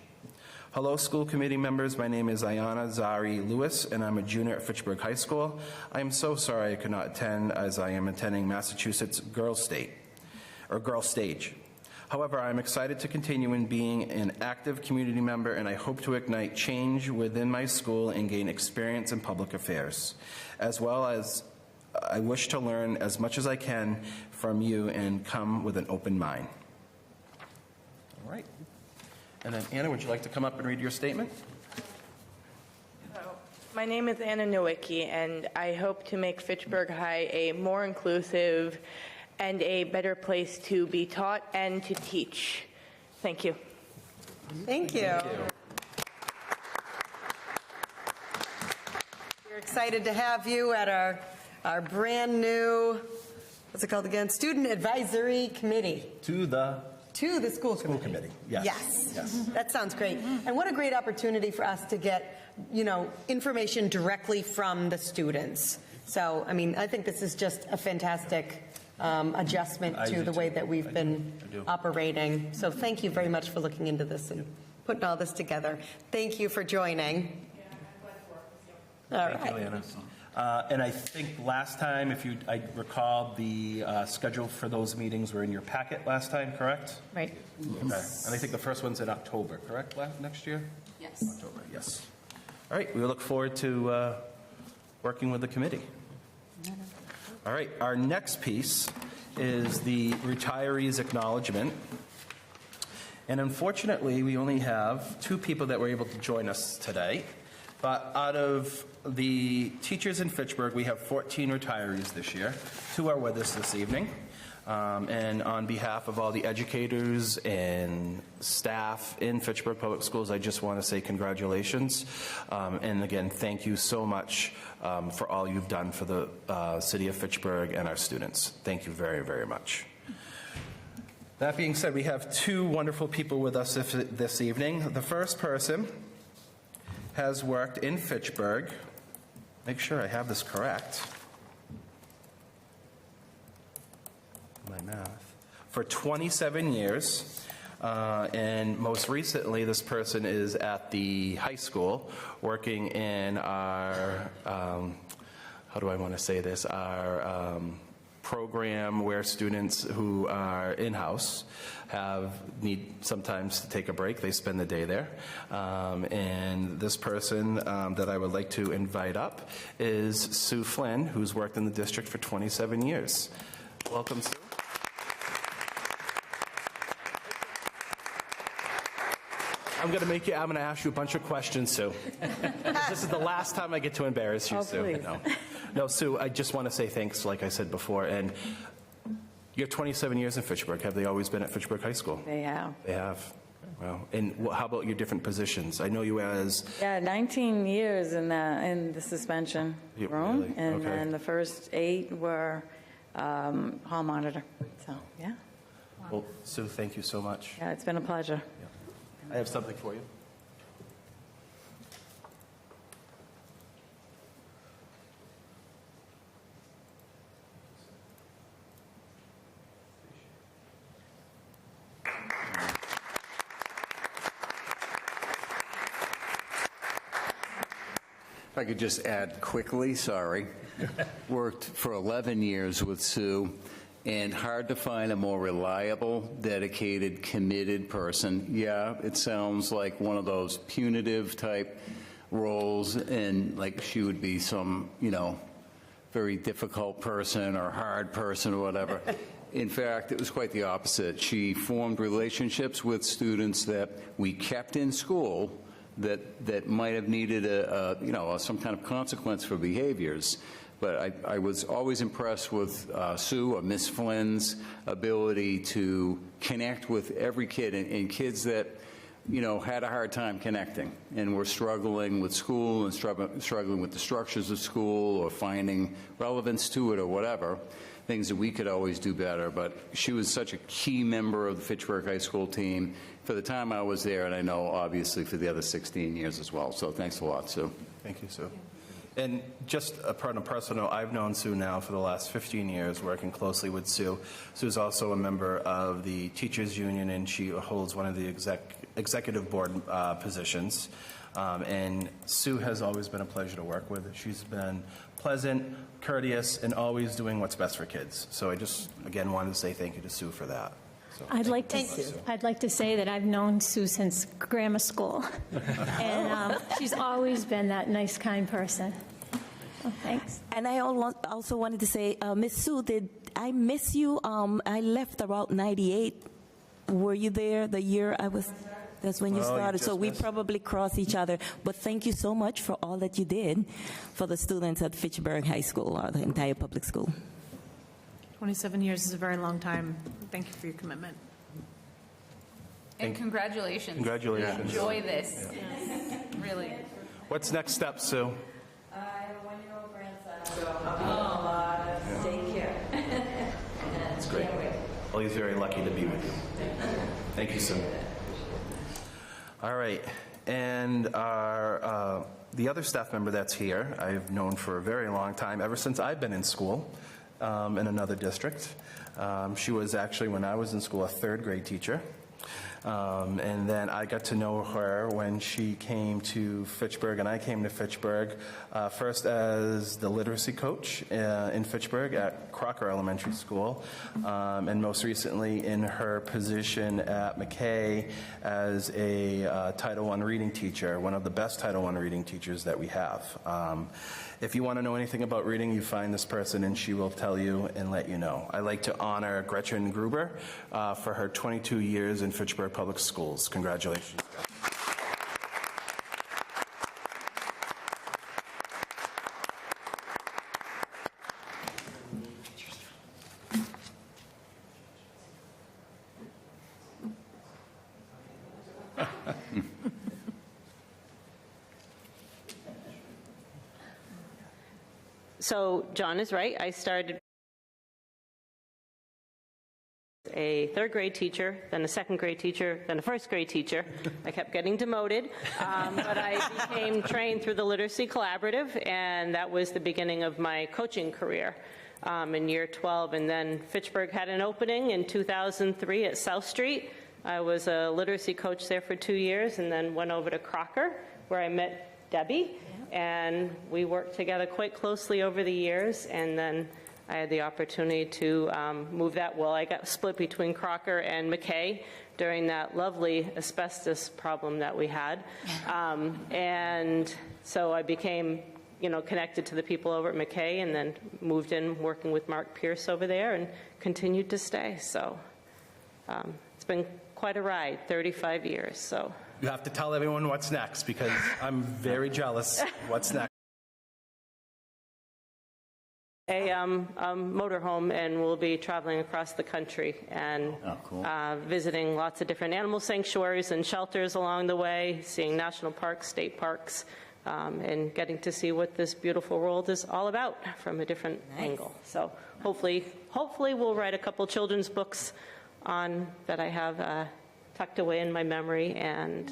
Hello, school committee members. My name is Ayanna Zari Lewis, and I'm a junior at Fitchburg High School. I am so sorry I could not attend, as I am attending Massachusetts Girls Stage. However, I'm excited to continue in being an active community member, and I hope to ignite change within my school and gain experience in public affairs. As well as I wish to learn as much as I can from you and come with an open mind. All right. And then Anna, would you like to come up and read your statement? My name is Anna Nowicki, and I hope to make Fitchburg High a more inclusive and a better place to be taught and to teach. Thank you. Thank you. We're excited to have you at our brand new, what's it called again? Student Advisory Committee. To the School Committee. Yes. Yes. That sounds great. And what a great opportunity for us to get, information directly from the students. So, I think this is just a fantastic adjustment to the way that we've been operating. So thank you very much for looking into this and putting all this together. Thank you for joining. All right. Thank you, Leanna. And I think last time, I recall, the schedule for those meetings were in your packet last time, correct? Right. Okay. And I think the first one's in October, correct, next year? Yes. October, yes. All right, we look forward to working with the committee. All right, our next piece is the retirees' acknowledgement. And unfortunately, we only have 2 people that were able to join us today. But out of the teachers in Fitchburg, we have 14 retirees this year. 2 are with us this evening. And on behalf of all the educators and staff in Fitchburg Public Schools, I just want to say congratulations. And again, thank you so much for all you've done for the city of Fitchburg and our students. Thank you very, very much. That being said, we have 2 wonderful people with us this evening. The first person has worked in Fitchburg, make sure I have this correct, my math, for 27 years. And most recently, this person is at the high school working in our, how do I want to say this, our program where students who are in-house need sometimes to take a break. They spend the day there. And this person that I would like to invite up is Sue Flynn, who's worked in the district for 27 years. Welcome, Sue. I'm going to ask you a bunch of questions, Sue. This is the last time I get to embarrass you, Sue. Please. No, Sue, I just want to say thanks, like I said before. And you have 27 years in Fitchburg. Have they always been at Fitchburg High School? They have. They have. Wow. And how about your different positions? I know you as... Yeah, 19 years in the suspension room, really? and Okay. then the first 8 were hall monitor. So, yeah. Well, Sue, thank you so much. Yeah, it's been a pleasure. I have something for you. If I could just add quickly, sorry. Worked for 11 years with Sue, and hard to find a more reliable, dedicated, committed person. Yeah, it sounds like one of those punitive type roles, and like she would be some, very difficult person or hard person or whatever. In fact, it was quite the opposite. She formed relationships with students that we kept in school that might have needed some kind of consequence for behaviors. But I was always impressed with Sue or Miss Flynn's ability to connect with every kid, and kids that, had a hard time connecting and were struggling with school and struggling with the structures of school or finding relevance to it or whatever, things that we could always do better. But she was such a key member of the Fitchburg High School team for the time I was there, and I know obviously for the other 16 years as well. So thanks a lot, Sue. Thank you, Sue. And just on a personal note, I've known Sue now for the last 15 years, working closely with Sue. Sue's also a member of the Teachers Union, and she holds one of the executive board positions. And Sue has always been a pleasure to work with. She's been pleasant, courteous, and always doing what's best for kids. So I just, again, wanted to say thank you to Sue for that. So, I'd like to say that I've known Sue since grammar school, and she's always been that nice, kind person. Oh, thanks. And I also wanted to say, Miss Sue, did I miss you? I left about 98. Were you there the year I was? That's when you started. So we probably crossed each other. But thank you so much for all that you did for the students at Fitchburg High School, or the entire public school. 27 years is a very long time. Thank you for your commitment. And congratulations. Congratulations. Enjoy this. Really. What's next step, Sue? I have a 1-year-old grandson, so I'll be home a lot of daycare. That's great. Well, he's very lucky to be with you. Thank you, Sue. All right. And the other staff member that's here, I've known for a very long time, ever since I've been in school in another district. She was actually, when I was in school, a 3rd grade teacher. And then I got to know her when she came to Fitchburg, and I came to Fitchburg first as the literacy coach in Fitchburg at Crocker Elementary School, and most recently in her position at McKay as a Title I reading teacher, one of the best Title I reading teachers that we have. If you want to know anything about reading, you find this person and she will tell you and let you know. I'd like to honor Gretchen Gruber for her 22 years in Fitchburg Public Schools. Congratulations. So John is right. I started a 3rd grade teacher, then a 2nd grade teacher, then a 1st grade teacher. I kept getting demoted, but I became trained through the Literacy Collaborative, and that was the beginning of my coaching career in year 12. And then Fitchburg had an opening in 2003 at South Street. I was a literacy coach there for 2 years, and then went over to Crocker, where I met Debbie. And we worked together quite closely over the years, and then I had the opportunity to move that. Well, I got split between Crocker and McKay during that lovely asbestos problem that we had. And so I became, connected to the people over at McKay, and then moved in working with Mark Pierce over there and continued to stay. So it's been quite a ride, 35 years. So. You have to tell everyone what's next, because I'm very jealous. What's next? A motorhome, and we'll be traveling across the country and visiting lots of different animal sanctuaries and shelters along the way, seeing national parks, state parks, and getting to see what this beautiful world is all about from a different angle. So hopefully we'll write a couple children's books on that I have tucked away in my memory, and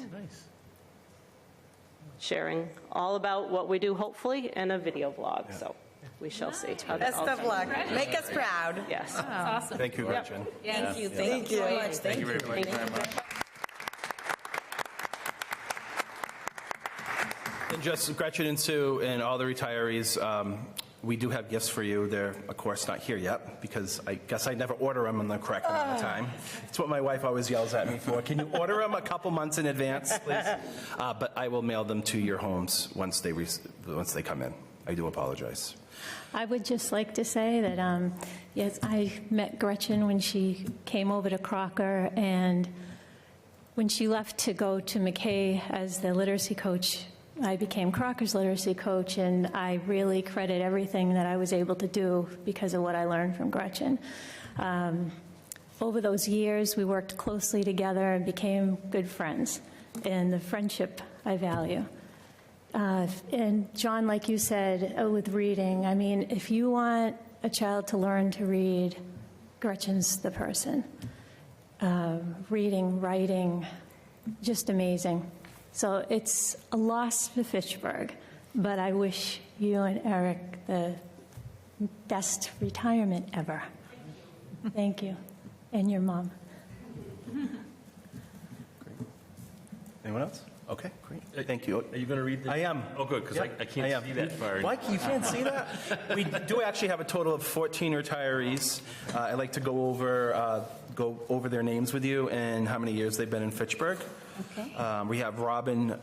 sharing all about what we do, hopefully, in a video vlog. So we shall see. Best of luck. Make us proud. Yes. That's awesome. Thank you, Gretchen. Yes. Thank you so much. Thank you very much. And just Gretchen and Sue and all the retirees, we do have gifts for you. They're, of course, not here yet, because I guess I never order them in the correct amount of time. It's what my wife always yells at me for. Can you order them a couple months in advance, please? But I will mail them to your homes once they come in. I do apologize. I would just like to say that, yes, I met Gretchen when she came over to Crocker, and when she left to go to McKay as the literacy coach, I became Crocker's literacy coach, and I really credit everything that I was able to do because of what I learned from Gretchen. Over those years, we worked closely together and became good friends, and the friendship I value. And John, like you said, with reading, I mean, if you want a child to learn to read, Gretchen's the person. Reading, writing, just amazing. So it's a loss for Fitchburg, but I wish you and Eric the best retirement ever. Thank you. And your mom. Anyone else? Okay, great. Thank you. Are you going to read this? I am. Oh, good, because I can't see that far. What? You can't see that? We do actually have a total of 14 retirees. I'd like to go over their names with you and how many years they've been in Fitchburg. Okay. We have Robin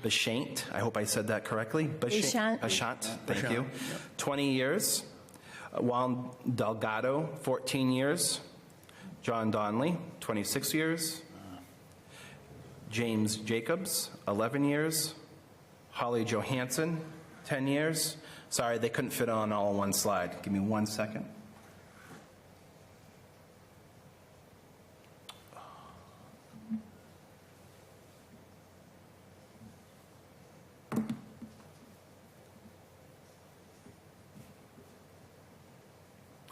Bashant. I hope I said that correctly. Bashant. Thank you. 20 years. Juan Delgado, 14 years. John Donnelly, 26 years. James Jacobs, 11 years. Holly Johansson, 10 years. Sorry, they couldn't fit on all in one slide. Give me 1 second.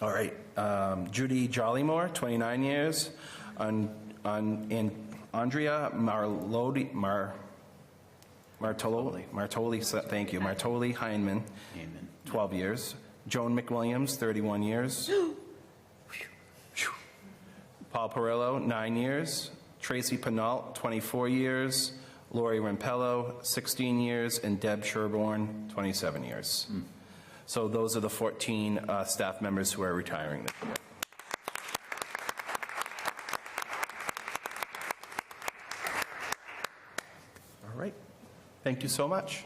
All right. Judy Jollymore, 29 years. And Andrea Martoli, thank you. Martoli Heineman, 12 years. Joan McWilliams, 31 years. Paul Perillo, 9 years. Tracy Penault, 24 years. Lori Rampello, 16 years. And Deb Sherborne, 27 years. So those are the 14 staff members who are retiring this year. All right. Thank you so much.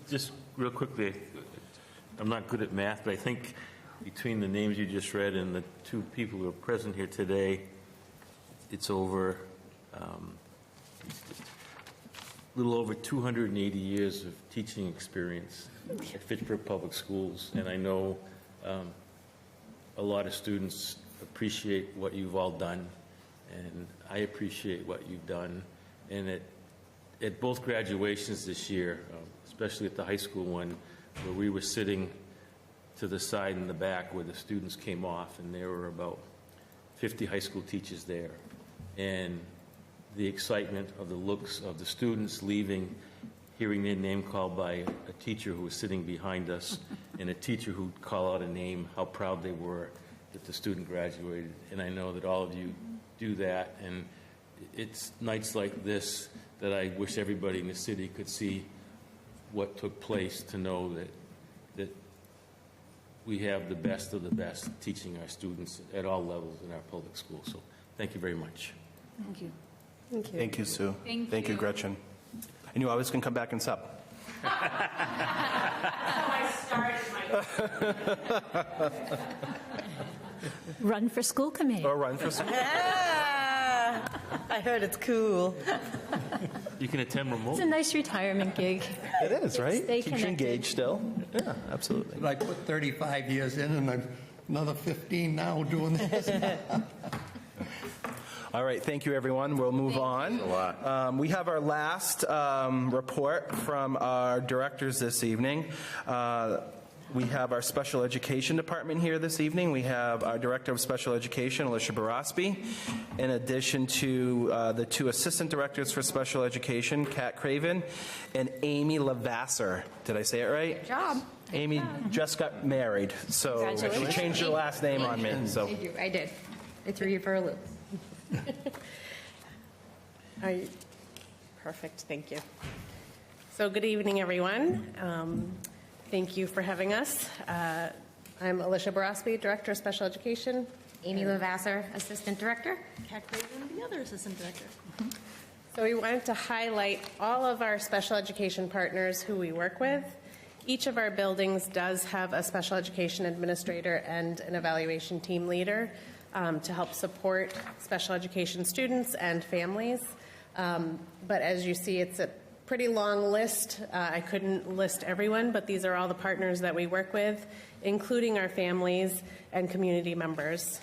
Just real quickly, I'm not good at math, but I think between the names you just read and the two people who are present here today, it's over a little over 280 years of teaching experience at Fitchburg Public Schools, and I know a lot of students appreciate what you've all done, and I appreciate what you've done. And at both graduations this year, especially at the high school one, where we were sitting to the side and the back where the students came off, and there were about 50 high school teachers there. And the excitement of the looks of the students leaving, hearing their name called by a teacher who was sitting behind us, and a teacher who'd call out a name, how proud they were that the student graduated. And I know that all of you do that, and it's nights like this that I wish everybody in the city could see what took place, to know that we have the best of the best teaching our students at all levels in our public schools. So thank you very much. Thank you. Thank you. Thank you, Sue. Thank you, you. Gretchen. And you always can come back and sub. Run for school committee. Or run for school. I heard it's cool. You can attend It's remote. a nice retirement gig. It is, right? Stay Keeps you connected. engaged still. Yeah, absolutely. I put 35 years in, and I'm another 15 now doing this. All right, thank you, everyone. We'll move on. We have our last report from our directors this evening. We have our special education department here this evening. We have our director of special education, Alicia Barosby, in addition to the two assistant directors for special education, Kat Craven and Amy Lavasser. Did I say it right? Good job. Amy just got married, so she Congratulations. changed her last name on me. So. I did. I threw you for a loop. Perfect, thank you. So good evening, everyone. Thank you for having us. I'm Alicia Barosby, Director of Special Education. Amy Lavasser, Assistant Director. Kat Craven, the other Assistant Director. So we wanted to highlight all of our special education partners who we work with. Each of our buildings does have a special education administrator and an evaluation team leader to help support special education students and families. But as you see, it's a pretty long list. I couldn't list everyone, but these are all the partners that we work with, including our families and community members.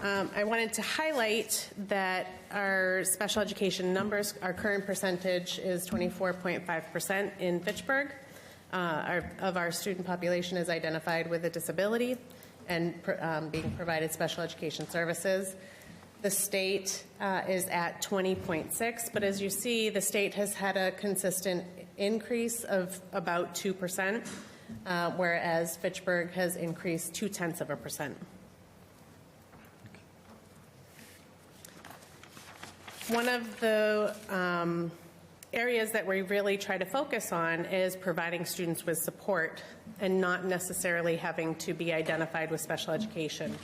I wanted to highlight that our special education numbers, our current percentage is 24.5% in Fitchburg. Of our student population is identified with a disability and being provided special education services. The state is at 20.6, but as you see, the state has had a consistent increase of about 2%, whereas Fitchburg has increased 0.2%. One of the areas that we really try to focus on is providing students with support and not necessarily having to be identified with special education.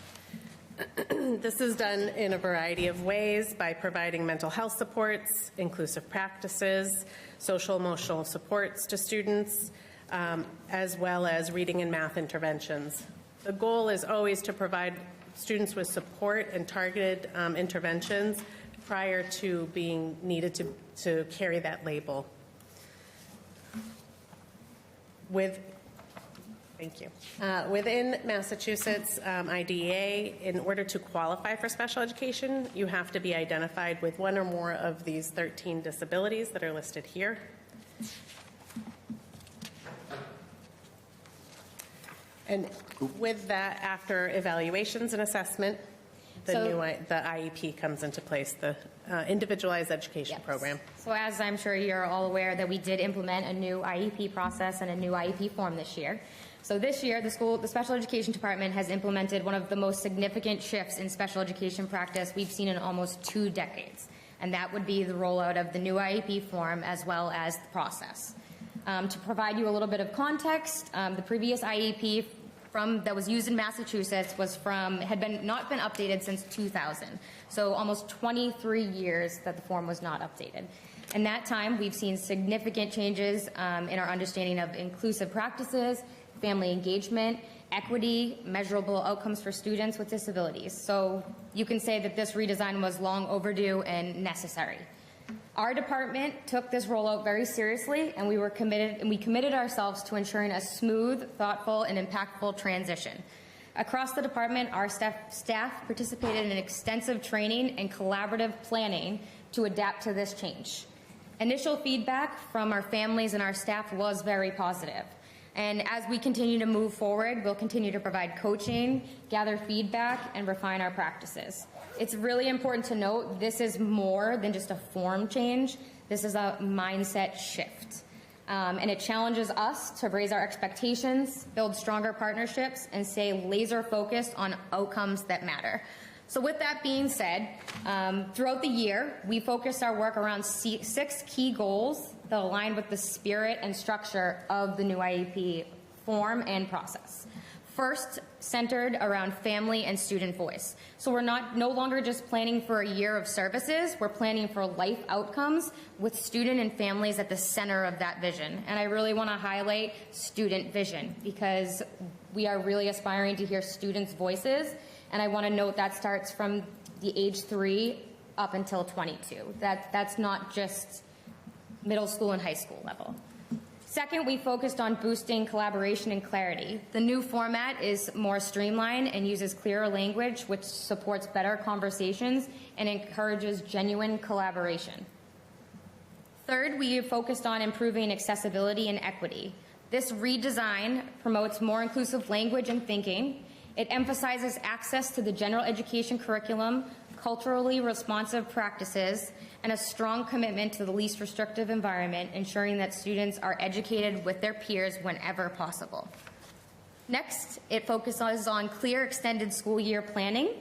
This is done in a variety of ways by providing mental health supports, inclusive practices, social emotional supports to students, as well as reading and math interventions. The goal is always to provide students with support and targeted interventions prior to being needed to carry that label. Thank you. Within Massachusetts IDEA, in order to qualify for special education, you have to be identified with one or more of these 13 disabilities that are listed here. And with that, after evaluations and assessment, the IEP comes into place, the Individualized Education Program. So as I'm sure you're all aware that we did implement a new IEP process and a new IEP form this year. So this year, the Special Education Department has implemented one of the most significant shifts in special education practice we've seen in almost 2 decades. And that would be the rollout of the new IEP form as well as the process. To provide you a little bit of context, the previous IEP that was used in Massachusetts had not been updated since 2000. So almost 23 years that the form was not updated. In that time, we've seen significant changes in our understanding of inclusive practices, family engagement, equity, measurable outcomes for students with disabilities. So you can say that this redesign was long overdue and necessary. Our department took this rollout very seriously, and we committed ourselves to ensuring a smooth, thoughtful, and impactful transition. Across the department, our staff participated in extensive training and collaborative planning to adapt to this change. Initial feedback from our families and our staff was very positive. And as we continue to move forward, we'll continue to provide coaching, gather feedback, and refine our practices. It's really important to note this is more than just a form change. This is a mindset shift. And it challenges us to raise our expectations, build stronger partnerships, and stay laser focused on outcomes that matter. So with that being said, throughout the year, we focused our work around 6 key goals that align with the spirit and structure of the new IEP form and process. First, centered around family and student voice. So we're no longer just planning for a year of services, we're planning for life outcomes with student and families at the center of that vision. And I really want to highlight student vision because we are really aspiring to hear students' voices. And I want to note that starts from the age 3 up until 22. That's not just middle school and high school level. Second, we focused on boosting collaboration and clarity. The new format is more streamlined and uses clearer language, which supports better conversations and encourages genuine collaboration. Third, we focused on improving accessibility and equity. This redesign promotes more inclusive language and thinking. It emphasizes access to the general education curriculum, culturally responsive practices, and a strong commitment to the least restrictive environment, ensuring that students are educated with their peers whenever possible. Next, it focuses on clear extended school year planning.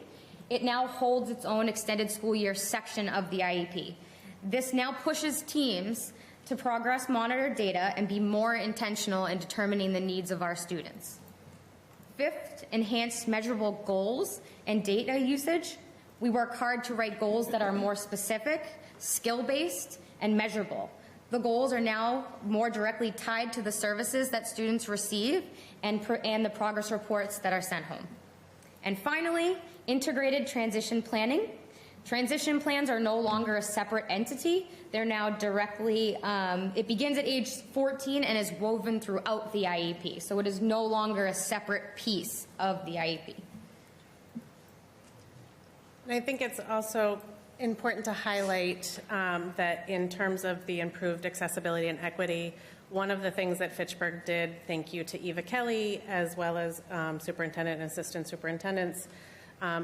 It now holds its own extended school year section of the IEP. This now pushes teams to progress monitor data and be more intentional in determining the needs of our students. Fifth, enhanced measurable goals and data usage. We work hard to write goals that are more specific, skill-based, and measurable. The goals are now more directly tied to the services that students receive and the progress reports that are sent home. And finally, integrated transition planning. Transition plans are no longer a separate entity. They're now directly, it begins at age 14 and is woven throughout the IEP. So it is no longer a separate piece of the IEP. And I think it's also important to highlight that in terms of the improved accessibility and equity, one of the things that Fitchburg did, thank you to Eva Kelly, as well as superintendent and assistant superintendents,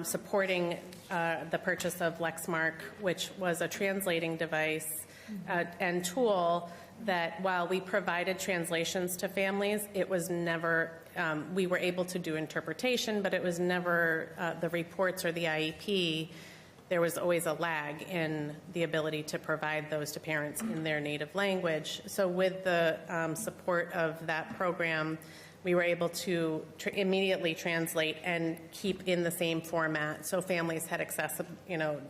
supporting the purchase of Lexmark, which was a translating device and tool that while we provided translations to families, it was never, we were able to do interpretation, but it was never the reports or the IEP. There was always a lag in the ability to provide those to parents in their native language. So with the support of that program, we were able to immediately translate and keep in the same format, so families had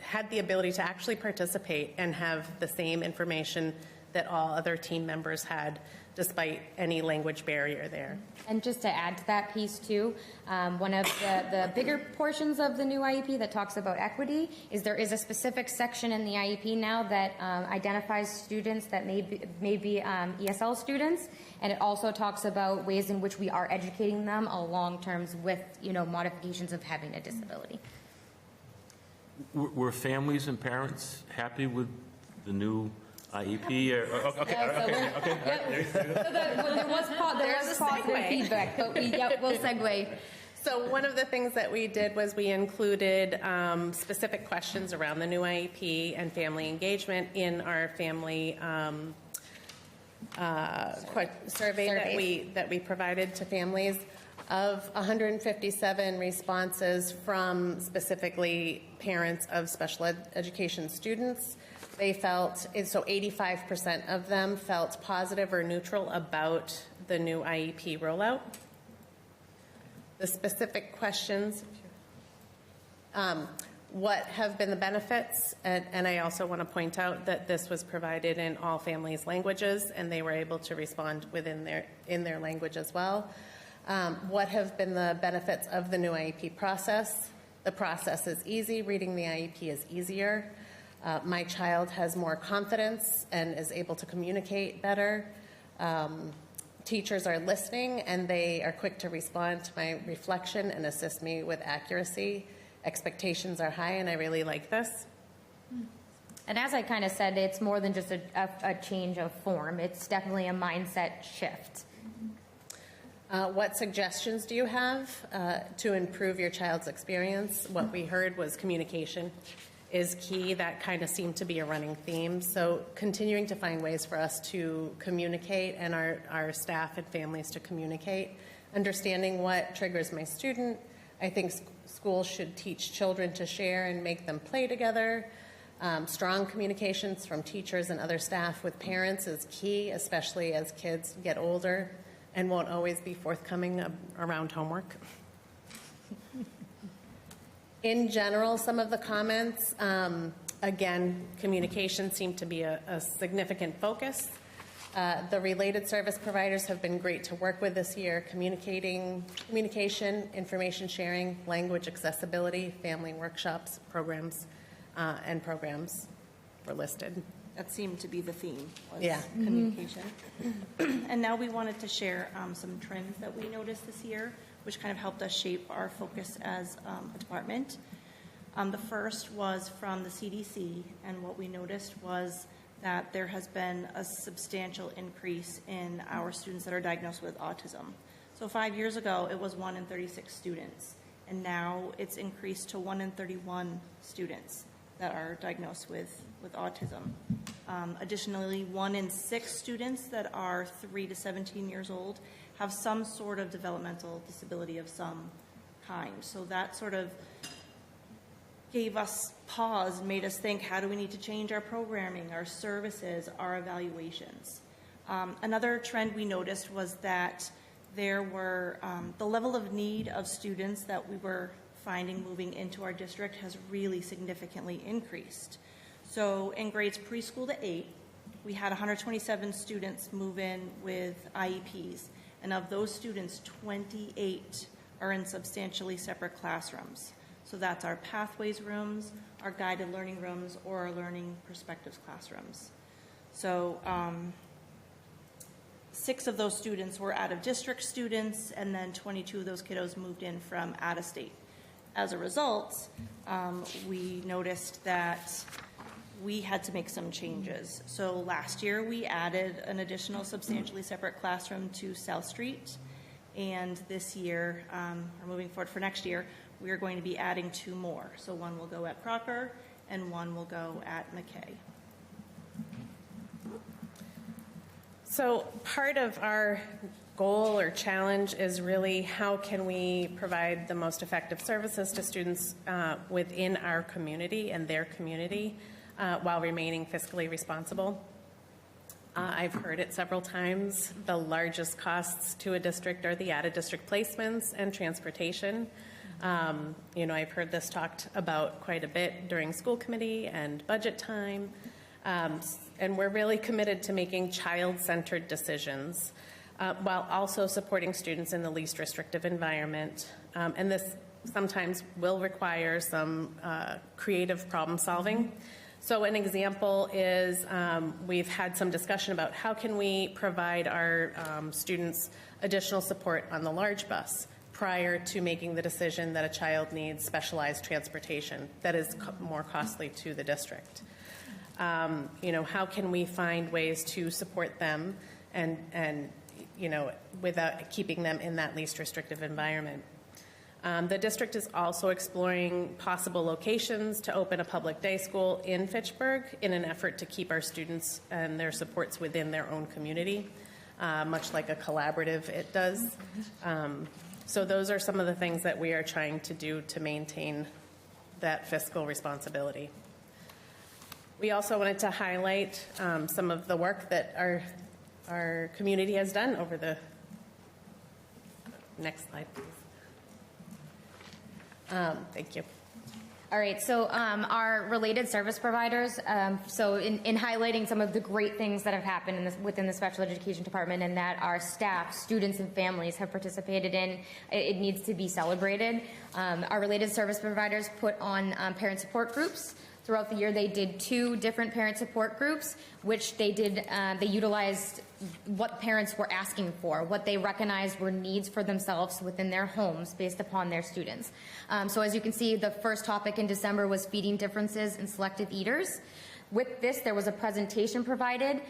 had the ability to actually participate and have the same information that all other team members had, despite any language barrier there. And just to add to that piece too, one of the bigger portions of the new IEP that talks about equity is there is a specific section in the IEP now that identifies students that may be ESL students, and it also talks about ways in which we are educating them along terms with modifications of having a disability. Were families and parents happy with the new IEP or, okay, okay. So there was positive feedback, but we'll segue. So one of the things that we did was we included specific questions around the new IEP and family engagement in our family survey that we provided to families. Of 157 responses from specifically parents of special education students, they felt, so 85% of them felt positive or neutral about the new IEP rollout. The specific questions, what have been the benefits? And I also want to point out that this was provided in all families' languages, and they were able to respond in their language as well. What have been the benefits of the new IEP process? The process is easy. Reading the IEP is easier. My child has more confidence and is able to communicate better. Teachers are listening, and they are quick to respond to my reflection and assist me with accuracy. Expectations are high, and I really like this. And as I kind of said, it's more than just a change of form. It's definitely a mindset shift. What suggestions do you have to improve your child's experience? What we heard was communication is key. That kind of seemed to be a running theme. So continuing to find ways for us to communicate and our staff and families to communicate. Understanding what triggers my student. I think schools should teach children to share and make them play together. Strong communications from teachers and other staff with parents is key, especially as kids get older and won't always be forthcoming around homework. In general, some of the comments, again, communication seemed to be a significant focus. The related service providers have been great to work with this year. Communication, information sharing, language accessibility, family workshops, programs, and programs were listed. That seemed to be the theme, was Yeah. communication. And now we wanted to share some trends that we noticed this year, which kind of helped us shape our focus as a department. The first was from the CDC, and what we noticed was that there has been a substantial increase in our students that are diagnosed with autism. So 5 years ago, it was 1 in 36 students, and now it's increased to 1 in 31 students that are diagnosed with autism. Additionally, 1 in 6 students that are 3 to 17 years old have some sort of developmental disability of some kind. So that sort of gave us pause and made us think, how do we need to change our programming, our services, our evaluations? Another trend we noticed was that there were the level of need of students that we were finding moving into our district has really significantly increased. So in grades preschool to 8, we had 127 students move in with IEPs, and of those students, 28 are in substantially separate classrooms. So that's our pathways rooms, our guided learning rooms, or our learning perspectives classrooms. So 6 of those students were out-of-district students, and then 22 of those kiddos moved in from out-of-state. As a result, we noticed that we had to make some changes. So last year, we added an additional substantially separate classroom to South Street, and this year, or moving forward for next year, we are going to be adding 2 more. So 1 will go at Crocker, and 1 will go at McKay. So part of our goal or challenge is really how can we provide the most effective services to students within our community and their community while remaining fiscally responsible. I've heard it several times. The largest costs to a district are the out-of-district placements and transportation. I've heard this talked about quite a bit during school committee and budget time. And we're really committed to making child-centered decisions while also supporting students in the least restrictive environment. And this sometimes will require some creative problem solving. So an example is we've had some discussion about how can we provide our students additional support on the large bus prior to making the decision that a child needs specialized transportation that is more costly to the district. how can we find ways to support them and without keeping them in that least restrictive environment. The district is also exploring possible locations to open a public day school in Fitchburg in an effort to keep our students and their supports within their own community, much like a collaborative it does. So those are some of the things that we are trying to do to maintain that fiscal responsibility. We also wanted to highlight some of the work that our community has done over the next slide, please. Thank you. All right, so our related service providers, so in highlighting some of the great things that have happened within the special education department and that our staff, students, and families have participated in, it needs to be celebrated. Our related service providers put on parent support groups. Throughout the year, they did 2 different parent support groups, which they utilized what parents were asking for, what they recognized were needs for themselves within their homes based upon their students. So as you can see, the first topic in December was feeding differences in selective eaters. With this, there was a presentation provided,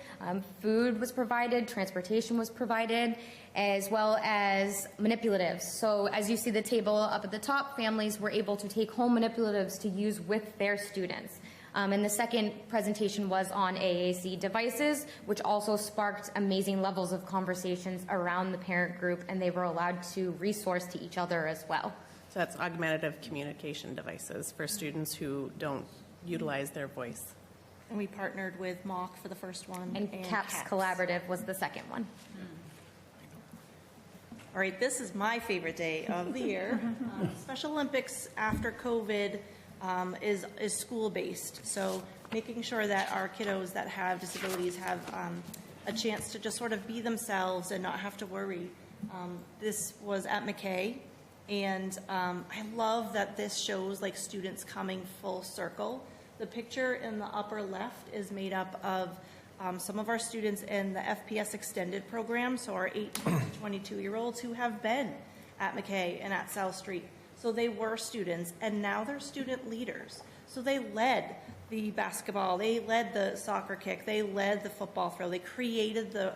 food was provided, transportation was provided, as well as manipulatives. So as you see the table up at the top, families were able to take home manipulatives to use with their students. And the second presentation was on AAC devices, which also sparked amazing levels of conversations around the parent group, and they were allowed to resource to each other as well. So that's augmentative communication devices for students who don't utilize their voice. And we partnered with MOC for the first one. And CAPS Collaborative was the second one. All right, this is my favorite day of the year. Special Olympics after COVID is school-based. So making sure that our kiddos that have disabilities have a chance to just sort of be themselves and not have to worry. This was at McKay, and I love that this shows like students coming full circle. The picture in the upper left is made up of some of our students in the FPS Extended program, so our 18 to 22-year-olds who have been at McKay and at South Street. So they were students, and now they're student leaders. So they led the basketball, they led the soccer kick, they led the football throw, they created the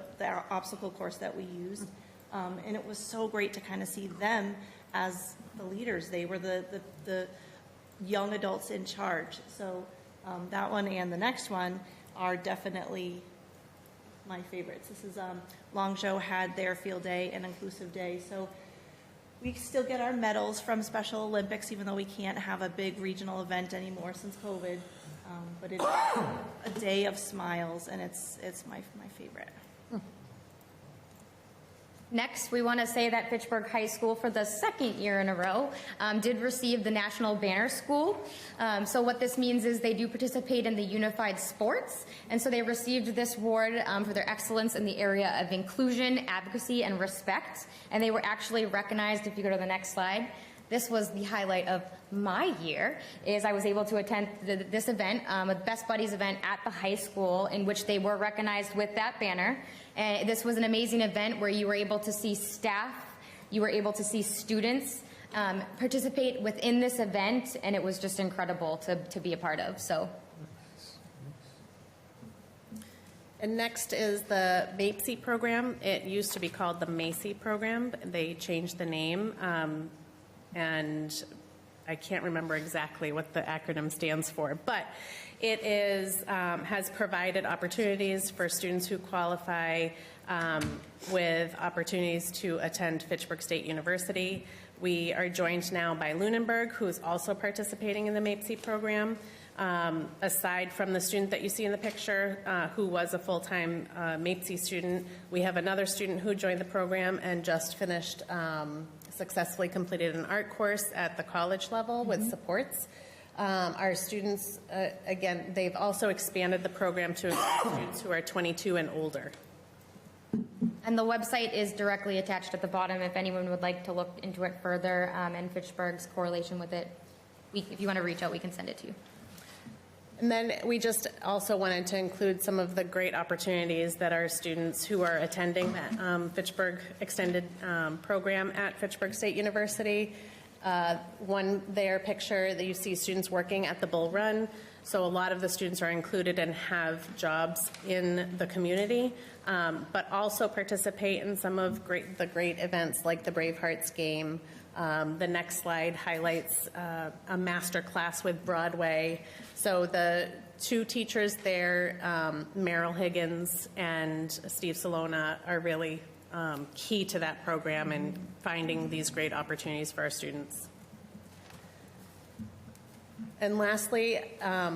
obstacle course that we used, and it was so great to kind of see them as the leaders. They were the young adults in charge. So that one and the next one are definitely my favorites. This is Longzhou had their field day and inclusive day. So we still get our medals from Special Olympics, even though we can't have a big regional event anymore since COVID. But it's a day of smiles, and it's my favorite. Next, we want to say that Fitchburg High School, for the second year in a row, did receive the National Banner School. So what this means is they do participate in the unified sports, and so they received this award for their excellence in the area of inclusion, advocacy, and respect, and they were actually recognized. If you go to the next slide, this was the highlight of my year, is I was able to attend this event, a Best Buddies event at the high school, in which they were recognized with that banner. And this was an amazing event where you were able to see staff, you were able to see students participate within this event, and it was just incredible to be a part of. So. And next is the MAPC program. It used to be called the Macy program. They changed the name, and I can't remember exactly what the acronym stands for, but it is has provided opportunities for students who qualify with opportunities to attend Fitchburg State University. We are joined now by Lunenburg, who is also participating in the MAPC program. Aside from the student that you see in the picture, who was a full-time MAPC student, we have another student who joined the program and just finished, successfully completed an art course at the college level with supports. Our students, again, they've also expanded the program to students who are 22 and older. And the website is directly attached at the bottom if anyone would like to look into it further, and Fitchburg's correlation with it. If you want to reach out, we can send it to you. And then we just also wanted to include some of the great opportunities that our students who are attending that Fitchburg Extended program at Fitchburg State University One there picture that you see students working at the Bull Run. So a lot of the students are included and have jobs in the community, but also participate in some of the great events like the Bravehearts game. The next slide highlights a master class with Broadway. So the two teachers there, Meryl Higgins and Steve Salona, are really key to that program and finding these great opportunities for our students. And lastly,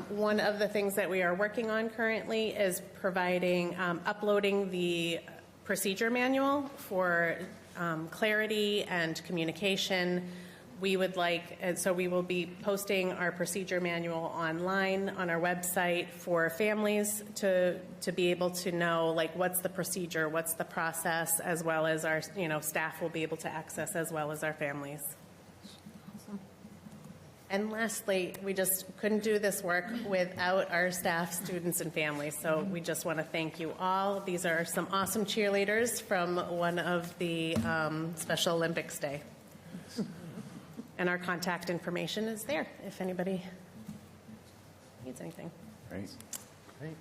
one of the things that we are working on currently is providing, uploading the procedure manual for clarity and communication. We would like, and so we will be posting our procedure manual online on our website for families to be able to know, like, what's the procedure, what's the process, as well as our, staff will be able to access, as well as our families. Awesome. And lastly, we just couldn't do this work without our staff, students, and families. So we just want to thank you all. These are some awesome cheerleaders from one of the Special Olympics Day. And our contact information is there if anybody needs anything. Great. Great.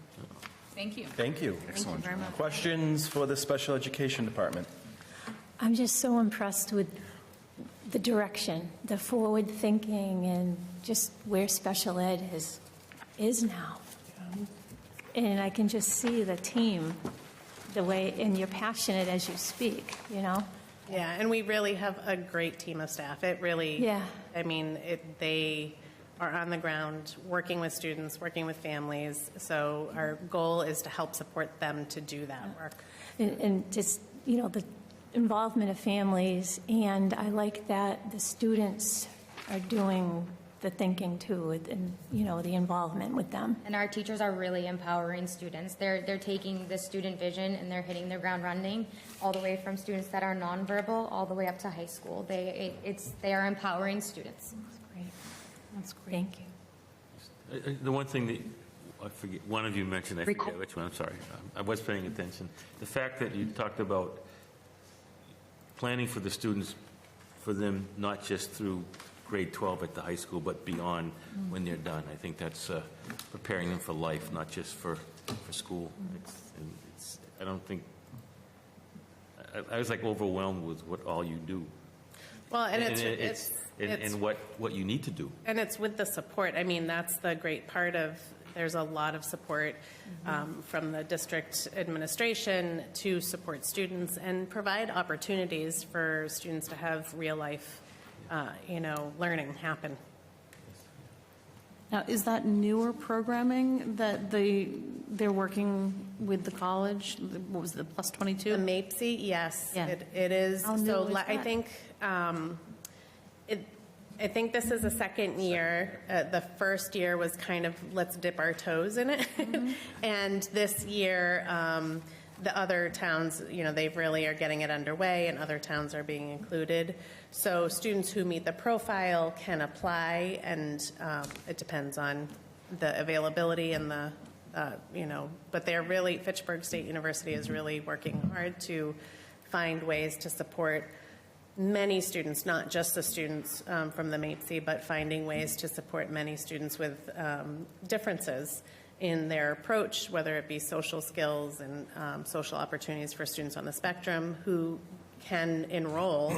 Thank you. Thank you. Excellent. Thank you very much. Questions for the Special Education Department? I'm just so impressed with the direction, the forward thinking, and just where special ed is now. And I can just see the team, the way, and you're passionate as you speak, Yeah, and we really have a great team of staff. It really, Yeah. I mean, they are on the ground working with students, working with families. So our goal is to help support them to do that work. And just, the involvement of families, and I like that the students are doing the thinking too, and, the involvement with them. And our teachers are really empowering students. They're taking the student vision and they're hitting the ground running, all the way from students that are nonverbal all the way up to high school. They are empowering students. That's great. That's great. Thank you. The one thing that, I forget, one of you mentioned, I forget which one, I'm sorry. I was paying attention. The fact that you talked about planning for the students, for them not just through grade 12 at the high school, but beyond when they're done. I think that's preparing them for life, not just for school. I don't think, I was like overwhelmed with what all you do. Well, and what you need to do. And it's with the support. I mean, that's the great part of, there's a lot of support from the district administration to support students and provide opportunities for students to have real life learning happen. Now, is that newer programming that they're working with the college? What was the Plus 22? The MAPC, yes, Yeah. it is. How new is that? I think this is the second year. The first year was kind of let's dip our toes in it, and this year the other towns, they really are getting it underway, and other towns are being included. So students who meet the profile can apply, and it depends on the availability and the, but they're really, Fitchburg State University is really working hard to find ways to support many students, not just the students from the MAPC, but finding ways to support many students with differences in their approach, whether it be social skills and social opportunities for students on the spectrum who can enroll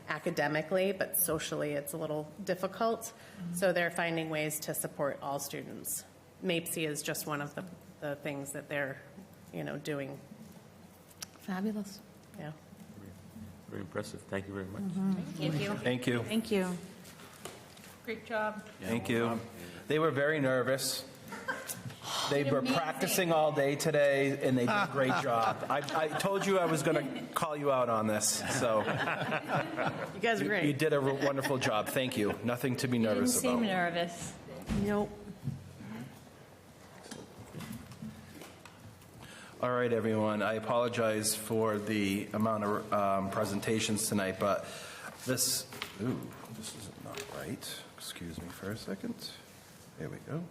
academically, but socially it's a little difficult. So they're finding ways to support all students. MAPC is just one of the things that they're, doing. Fabulous. Yeah. Very impressive. Thank you very much. Thank you. Thank you. Thank you. Great job. Thank you. They were very nervous. They were practicing all day today, and they did a great job. I told you I was going to call you out on this, so. You guys are great. You did a wonderful job. Thank you. Nothing to be nervous Didn't about. seem nervous. Nope. All right, everyone. I apologize for the amount of presentations tonight, but this is not right. Excuse me for a second. There we go.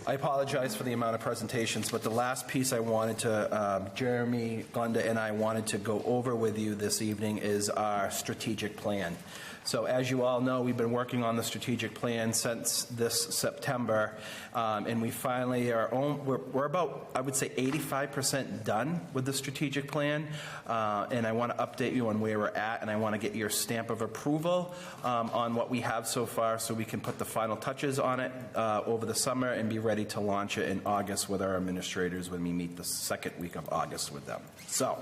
I apologize for the amount of presentations, but the last piece I wanted to, Jeremy, Glenda, and I wanted to go over with you this evening is our strategic plan. So as you all know, we've been working on the strategic plan since this September, and we finally we're about, I would say, 85% done with the strategic plan, and I want to update you on where we're at, and I want to get your stamp of approval on what we have so far so we can put the final touches on it over the summer and be ready to launch it in August with our administrators when we meet the second week of August with them. So.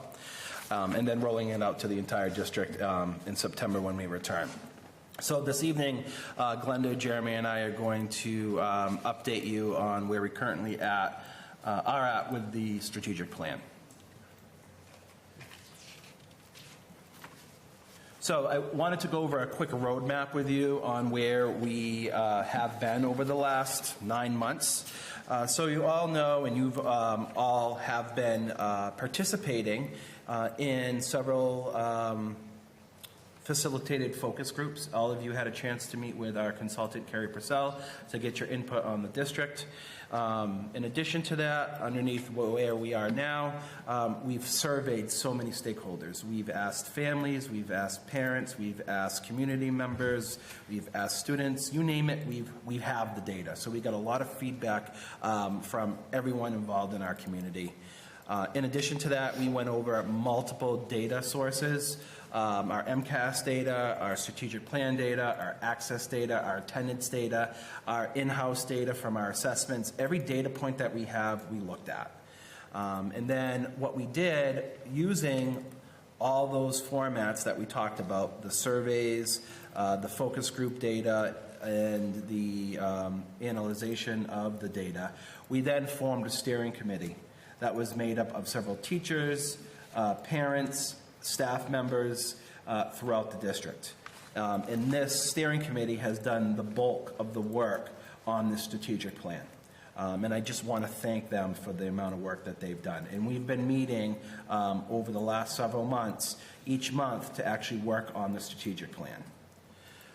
And then rolling it out to the entire district in September when we return. So this evening, Glenda, Jeremy, and I are going to update you on where we currently are at with the strategic plan. So I wanted to go over a quick roadmap with you on where we have been over the last 9 months. So you all know, and you've all have been participating in several facilitated focus groups. All of you had a chance to meet with our consultant, Carrie Purcell, to get your input on the district. In addition to that, underneath where we are now, we've surveyed so many stakeholders. We've asked families, we've asked parents, we've asked community members, we've asked students, you name it, we have the data. So we got a lot of feedback from everyone involved in our community. In addition to that, we went over multiple data sources, our MCAS data, our strategic plan data, our access data, our attendance data, our in-house data from our assessments. Every data point that we have, we looked at. And then what we did, using all those formats that we talked about, the surveys, the focus group data, and the analyzation of the data, we then formed a steering committee that was made up of several teachers, parents, staff members throughout the district. And this steering committee has done the bulk of the work on this strategic plan. And I just want to thank them for the amount of work that they've done. And we've been meeting over the last several months, each month, to actually work on the strategic plan.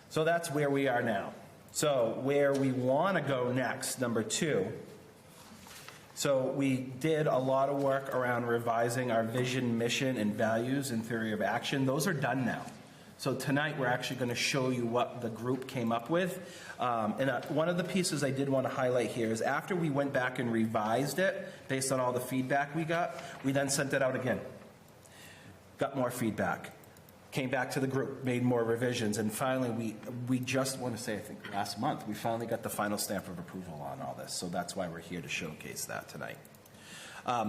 So that's where we are now. So where we want to go next, number 2, so we did a lot of work around revising our vision, mission, and values and theory of action. Those are done now. So tonight we're actually going to show you what the group came up with. And one of the pieces I did want to highlight here is after we went back and revised it, based on all the feedback we got, we then sent it out again. Got more feedback. Came back to the group, made more revisions, and finally we just want to say, I think last month, we finally got the final stamp of approval on all this. So that's why we're here to showcase that tonight.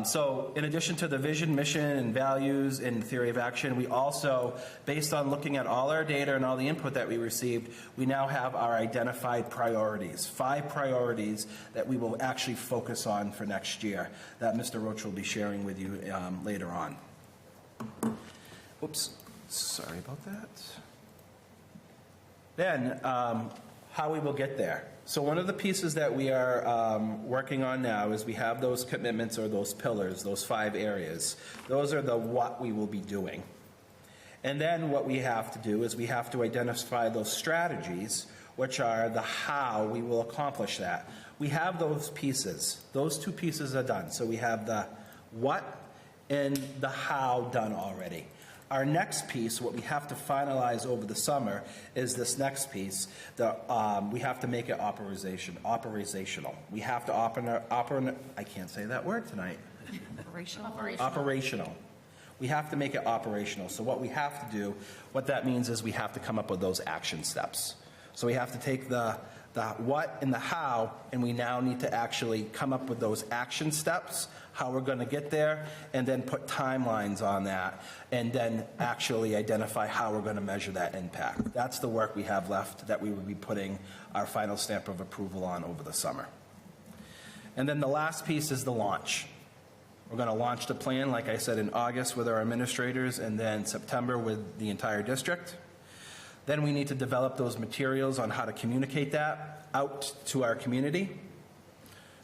So in addition to the vision, mission, and values and theory of action, we also, based on looking at all our data and all the input that we received, we now have our identified priorities, 5 priorities that we will actually focus on for next year that Mr. Roach will be sharing with you later on. Oops. Sorry about that. Then, how we will get there. So one of the pieces that we are working on now is we have those commitments or those pillars, those 5 areas. Those are the what we will be doing. And then what we have to do is we have to identify those strategies, which are the how we will accomplish that. We have those pieces. Those 2 pieces are done. So we have the what and the how done already. Our next piece, what we have to finalize over the summer, is this next piece. We have to make it operational. We have to I can't say that word tonight. Operational. We have to make it operational. So what we have to do, what that means is we have to come up with those action steps. So we have to take the what and the how, and we now need to actually come up with those action steps, how we're going to get there, and then put timelines on that, and then actually identify how we're going to measure that impact. That's the work we have left that we will be putting our final stamp of approval on over the summer. And then the last piece is the launch. We're going to launch the plan, like I said, in August with our administrators, and then September with the entire district. Then we need to develop those materials on how to communicate that out to our community.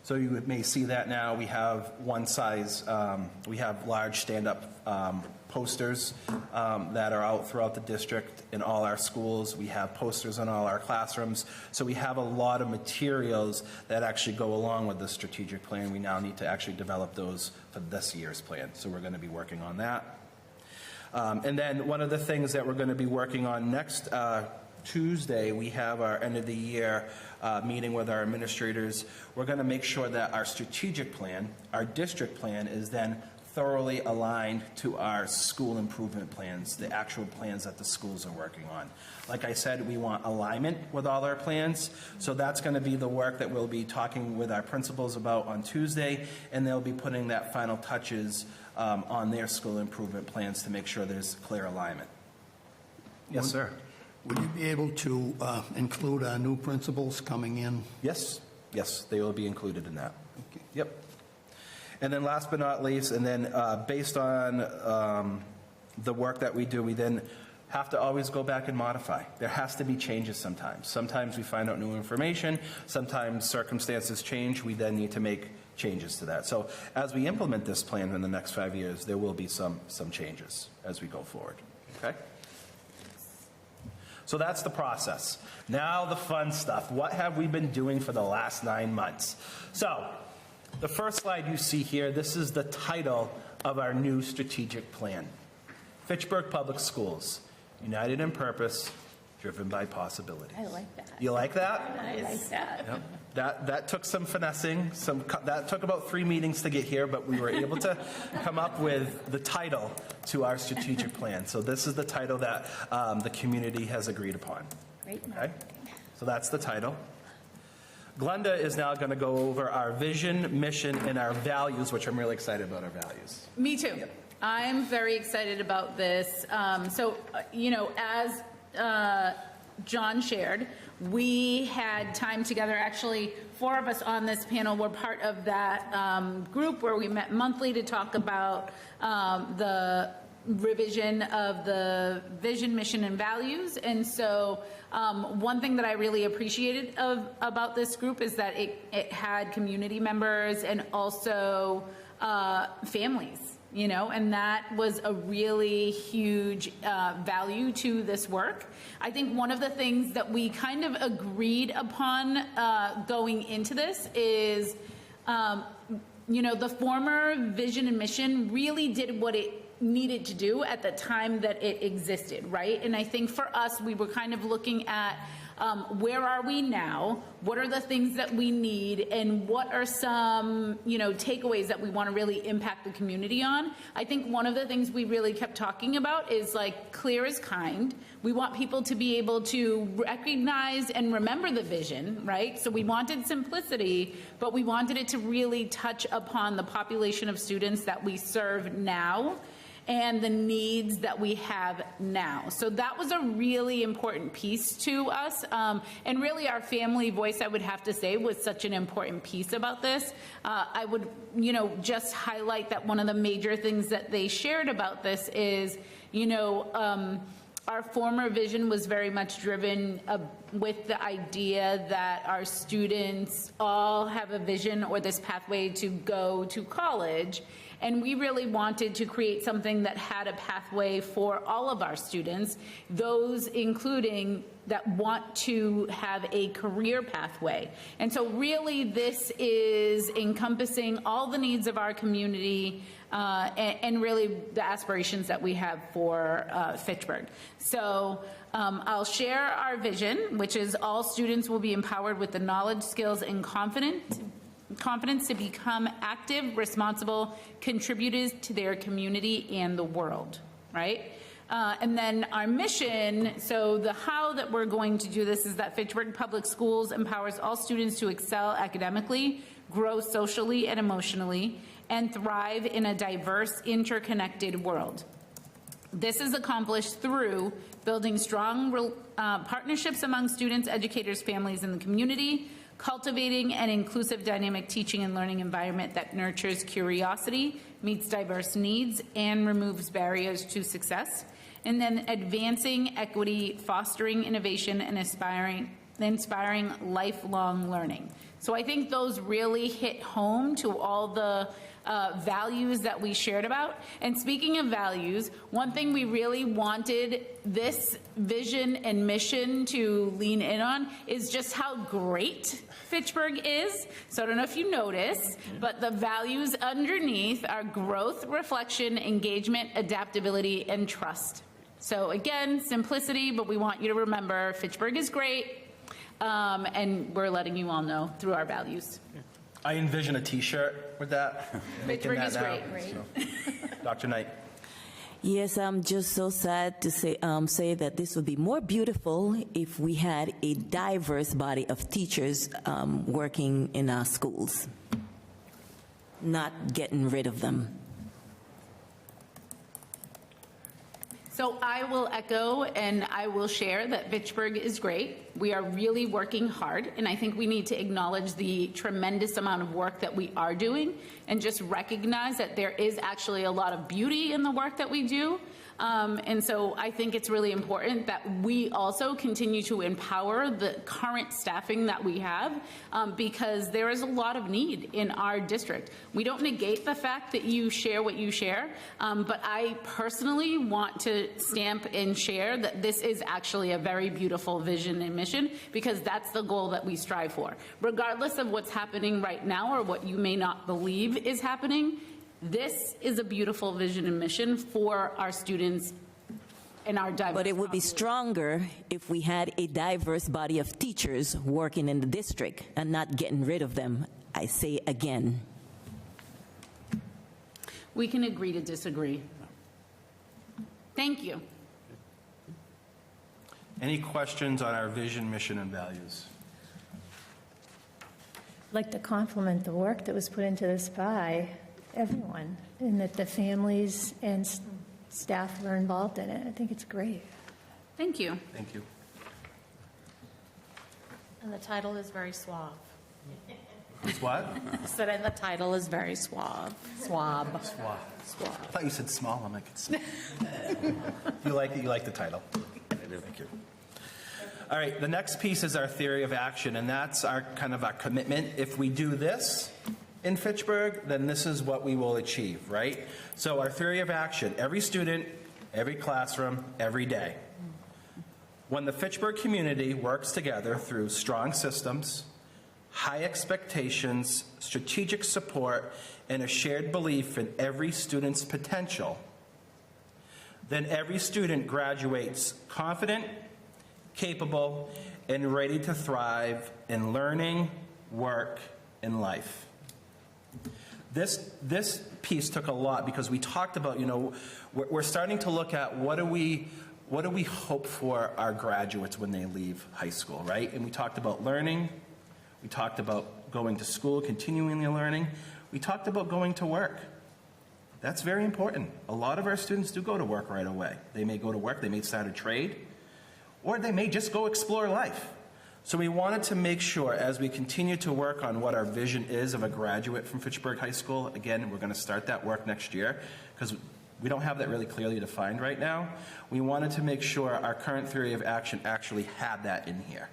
So you may see that now. We have one size, we have large stand-up posters that are out throughout the district in all our schools. We have posters in all our classrooms. So we have a lot of materials that actually go along with the strategic plan. We now need to actually develop those for this year's plan. So we're going to be working on that. And then one of the things that we're going to be working on next Tuesday, we have our end of the year meeting with our administrators. We're going to make sure that our strategic plan, our district plan, is then thoroughly aligned to our school improvement plans, the actual plans that the schools are working on. Like I said, we want alignment with all our plans, so that's going to be the work that we'll be talking with our principals about on Tuesday, and they'll be putting that final touches on their school improvement plans to make sure there's clear alignment. Yes, sir. Would you be able to include our new principals coming in? Yes, yes, they will be included in that. Okay. Yep. And then last but not least, and then based on the work that we do, we then have to always go back and modify. There has to be changes sometimes. Sometimes we find out new information. Sometimes circumstances change. We then need to make changes to that. So as we implement this plan in the next 5 years, there will be some changes as we go forward. Okay? So that's the process. Now the fun stuff. What have we been doing for the last 9 months? So the first slide you see here, this is the title of our new strategic plan. Fitchburg Public Schools, united in purpose, driven by possibility. I like that. You like that? I like that. Yep. That took some finessing. That took about 3 meetings to get here, but we were able to come up with the title to our strategic plan. So this is the title that the community has agreed upon. Great. Okay? So that's the title. Glenda is now going to go over our vision, mission, and our values, which I'm really excited about our values. Me too. Yep. I'm very excited about this. As John shared, we had time together. Actually, 4 of us on this panel were part of that group where we met monthly to talk about the revision of the vision, mission, and values. And so one thing that I really appreciated about this group is that it had community members and also families, and that was a really huge value to this work. I think one of the things that we kind of agreed upon going into this is, the former vision and mission really did what it needed to do at the time that it existed, right? And I think for us, we were kind of looking at where are we now? What are the things that we need? And what are some, takeaways that we want to really impact the community on? I think one of the things we really kept talking about is like clear is kind. We want people to be able to recognize and remember the vision, right? So we wanted simplicity, but we wanted it to really touch upon the population of students that we serve now and the needs that we have now. So that was a really important piece to us. And really our family voice, I would have to say, was such an important piece about this. I would, just highlight that one of the major things that they shared about this is, our former vision was very much driven with the idea that our students all have a vision or this pathway to go to college. And we really wanted to create something that had a pathway for all of our students, those including that want to have a career pathway. And so really this is encompassing all the needs of our community and really the aspirations that we have for Fitchburg. So I'll share our vision, which is all students will be empowered with the knowledge, skills, and confidence to become active, responsible contributors to their community and the world, right? And then our mission, so the how that we're going to do this is that Fitchburg Public Schools empowers all students to excel academically, grow socially and emotionally, and thrive in a diverse, interconnected world. This is accomplished through building strong partnerships among students, educators, families, and the community, cultivating an inclusive, dynamic teaching and learning environment that nurtures curiosity, meets diverse needs, and removes barriers to success, and then advancing equity, fostering innovation, and inspiring lifelong learning. So I think those really hit home to all the values that we shared about. And speaking of values, one thing we really wanted this vision and mission to lean in on is just how great Fitchburg is. So I don't know if you notice, but the values underneath are growth, reflection, engagement, adaptability, and trust. So again, simplicity, but we want you to remember Fitchburg is great, and we're letting you all know through our values. I envision a T-shirt with that. Fitchburg is great. So, Dr. Knight. Yes, I'm just so sad to say that this would be more beautiful if we had a diverse body of teachers working in our schools, not getting rid of them. So I will echo and I will share that Fitchburg is great. We are really working hard, and I think we need to acknowledge the tremendous amount of work that we are doing and just recognize that there is actually a lot of beauty in the work that we do. And so I think it's really important that we also continue to empower the current staffing that we have, because there is a lot of need in our district. We don't negate the fact that you share what you share, but I personally want to stamp and share that this is actually a very beautiful vision and mission, because that's the goal that we strive for. Regardless of what's happening right now or what you may not believe is happening, this is a beautiful vision and mission for our students and our diverse. But it would be stronger if we had a diverse body of teachers working in the district and not getting rid of them, I say again. We can agree to disagree. Thank you. Any questions on our vision, mission, and values? I'd like to compliment the work that was put into this by everyone, and that the families and staff were involved in it. I think it's great. Thank you. Thank you. And the title is very suave. It's what? So then the title is very suave. Swab. Swab. I thought you said small. I'm like, it's small. You like it? You like the title? I do. Thank you. All right, the next piece is our theory of action, and that's our kind of our commitment. If we do this in Fitchburg, then this is what we will achieve, right? So our theory of action: every student, every classroom, every day. When the Fitchburg community works together through strong systems, high expectations, strategic support, and a shared belief in every student's potential, then every student graduates confident, capable, and ready to thrive in learning, work, and life. This piece took a lot, because we talked about, we're starting to look at what do we hope for our graduates when they leave high school, right? And we talked about learning. We talked about going to school, continuing the learning. We talked about going to work. That's very important. A lot of our students do go to work right away. They may go to work, they may start a trade, or they may just go explore life. So we wanted to make sure, as we continue to work on what our vision is of a graduate from Fitchburg High School, again, we're going to start that work next year, because we don't have that really clearly defined right now. We wanted to make sure our current theory of action actually had that in here.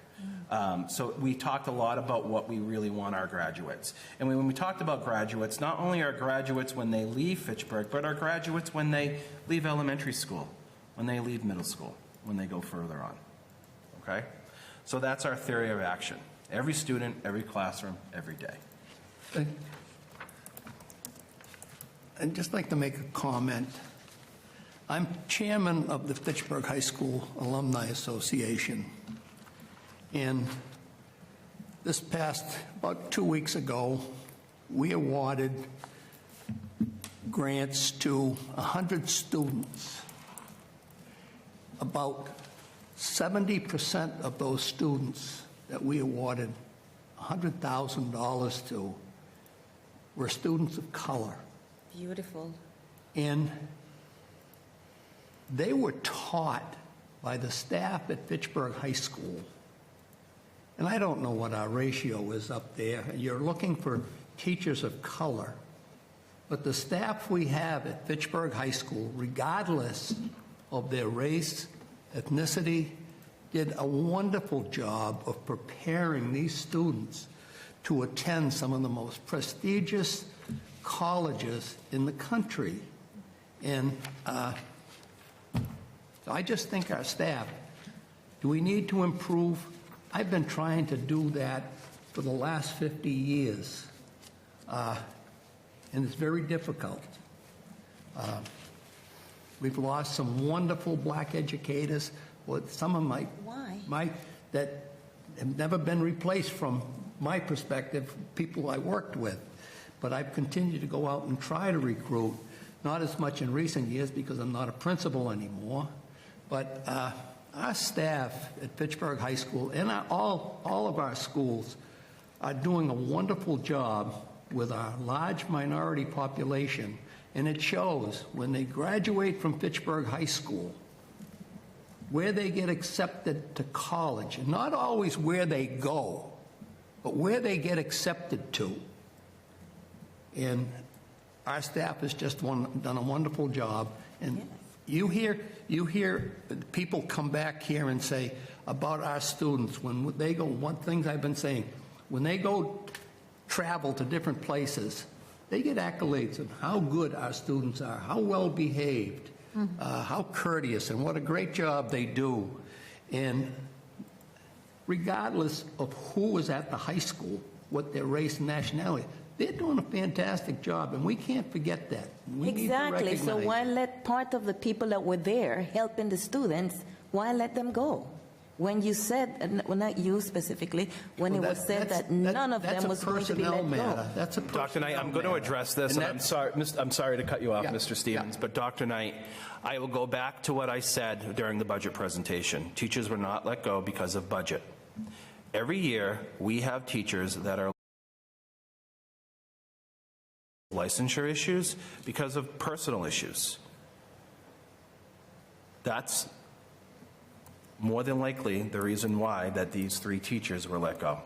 So we talked a lot about what we really want our graduates. And when we talked about graduates, not only our graduates when they leave Fitchburg, but our graduates when they leave elementary school, when they leave middle school, when they go further on. Okay? So that's our theory of action. Every student, every classroom, every day. I'd just like to make a comment. I'm chairman of the Fitchburg High School Alumni Association. And this past, about 2 weeks ago, we awarded grants to 100 students. About 70% of those students that we awarded $100,000 to were students of color. Beautiful. And they were taught by the staff at Fitchburg High School. And I don't know what our ratio is up there. You're looking for teachers of color. But the staff we have at Fitchburg High School, regardless of their race, ethnicity, did a wonderful job of preparing these students to attend some of the most prestigious colleges in the country. And I just think our staff, do we need to improve? I've been trying to do that for the last 50 years, and it's very difficult. We've lost some wonderful black educators, or some of my that have never been replaced from my perspective, people I worked with. But I've continued to go out and try to recruit, not as much in recent years because I'm not a principal anymore, but our staff at Fitchburg High School and all of our schools are doing a wonderful job with our large minority population, and it shows when they graduate from Fitchburg High School, where they get accepted to college, and not always where they go, but where they get accepted to. And our staff has just done a wonderful job. And you hear people come back here and say about our students when they go, one thing I've been saying, when they go travel to different places, they get accolades of how good our students are, how well behaved, how courteous, and what a great job they do. And regardless of who is at the high school, what their race and nationality, they're doing a fantastic job, and we can't forget that. We Exactly. Need to So recognize why let part of the people that were there helping the students, why let them go? When you said, well, not you specifically, when it was said that none of them was going to be let go. That's a Dr. Knight, I'm going to address this, and I'm sorry to cut you off, Mr. Stevens, but Dr. Knight, I will go back to what I said during the budget presentation. Teachers were not let go because of budget. Every year, we have teachers that are licensure issues because of personal issues. That's more than likely the reason why that these 3 teachers were let go.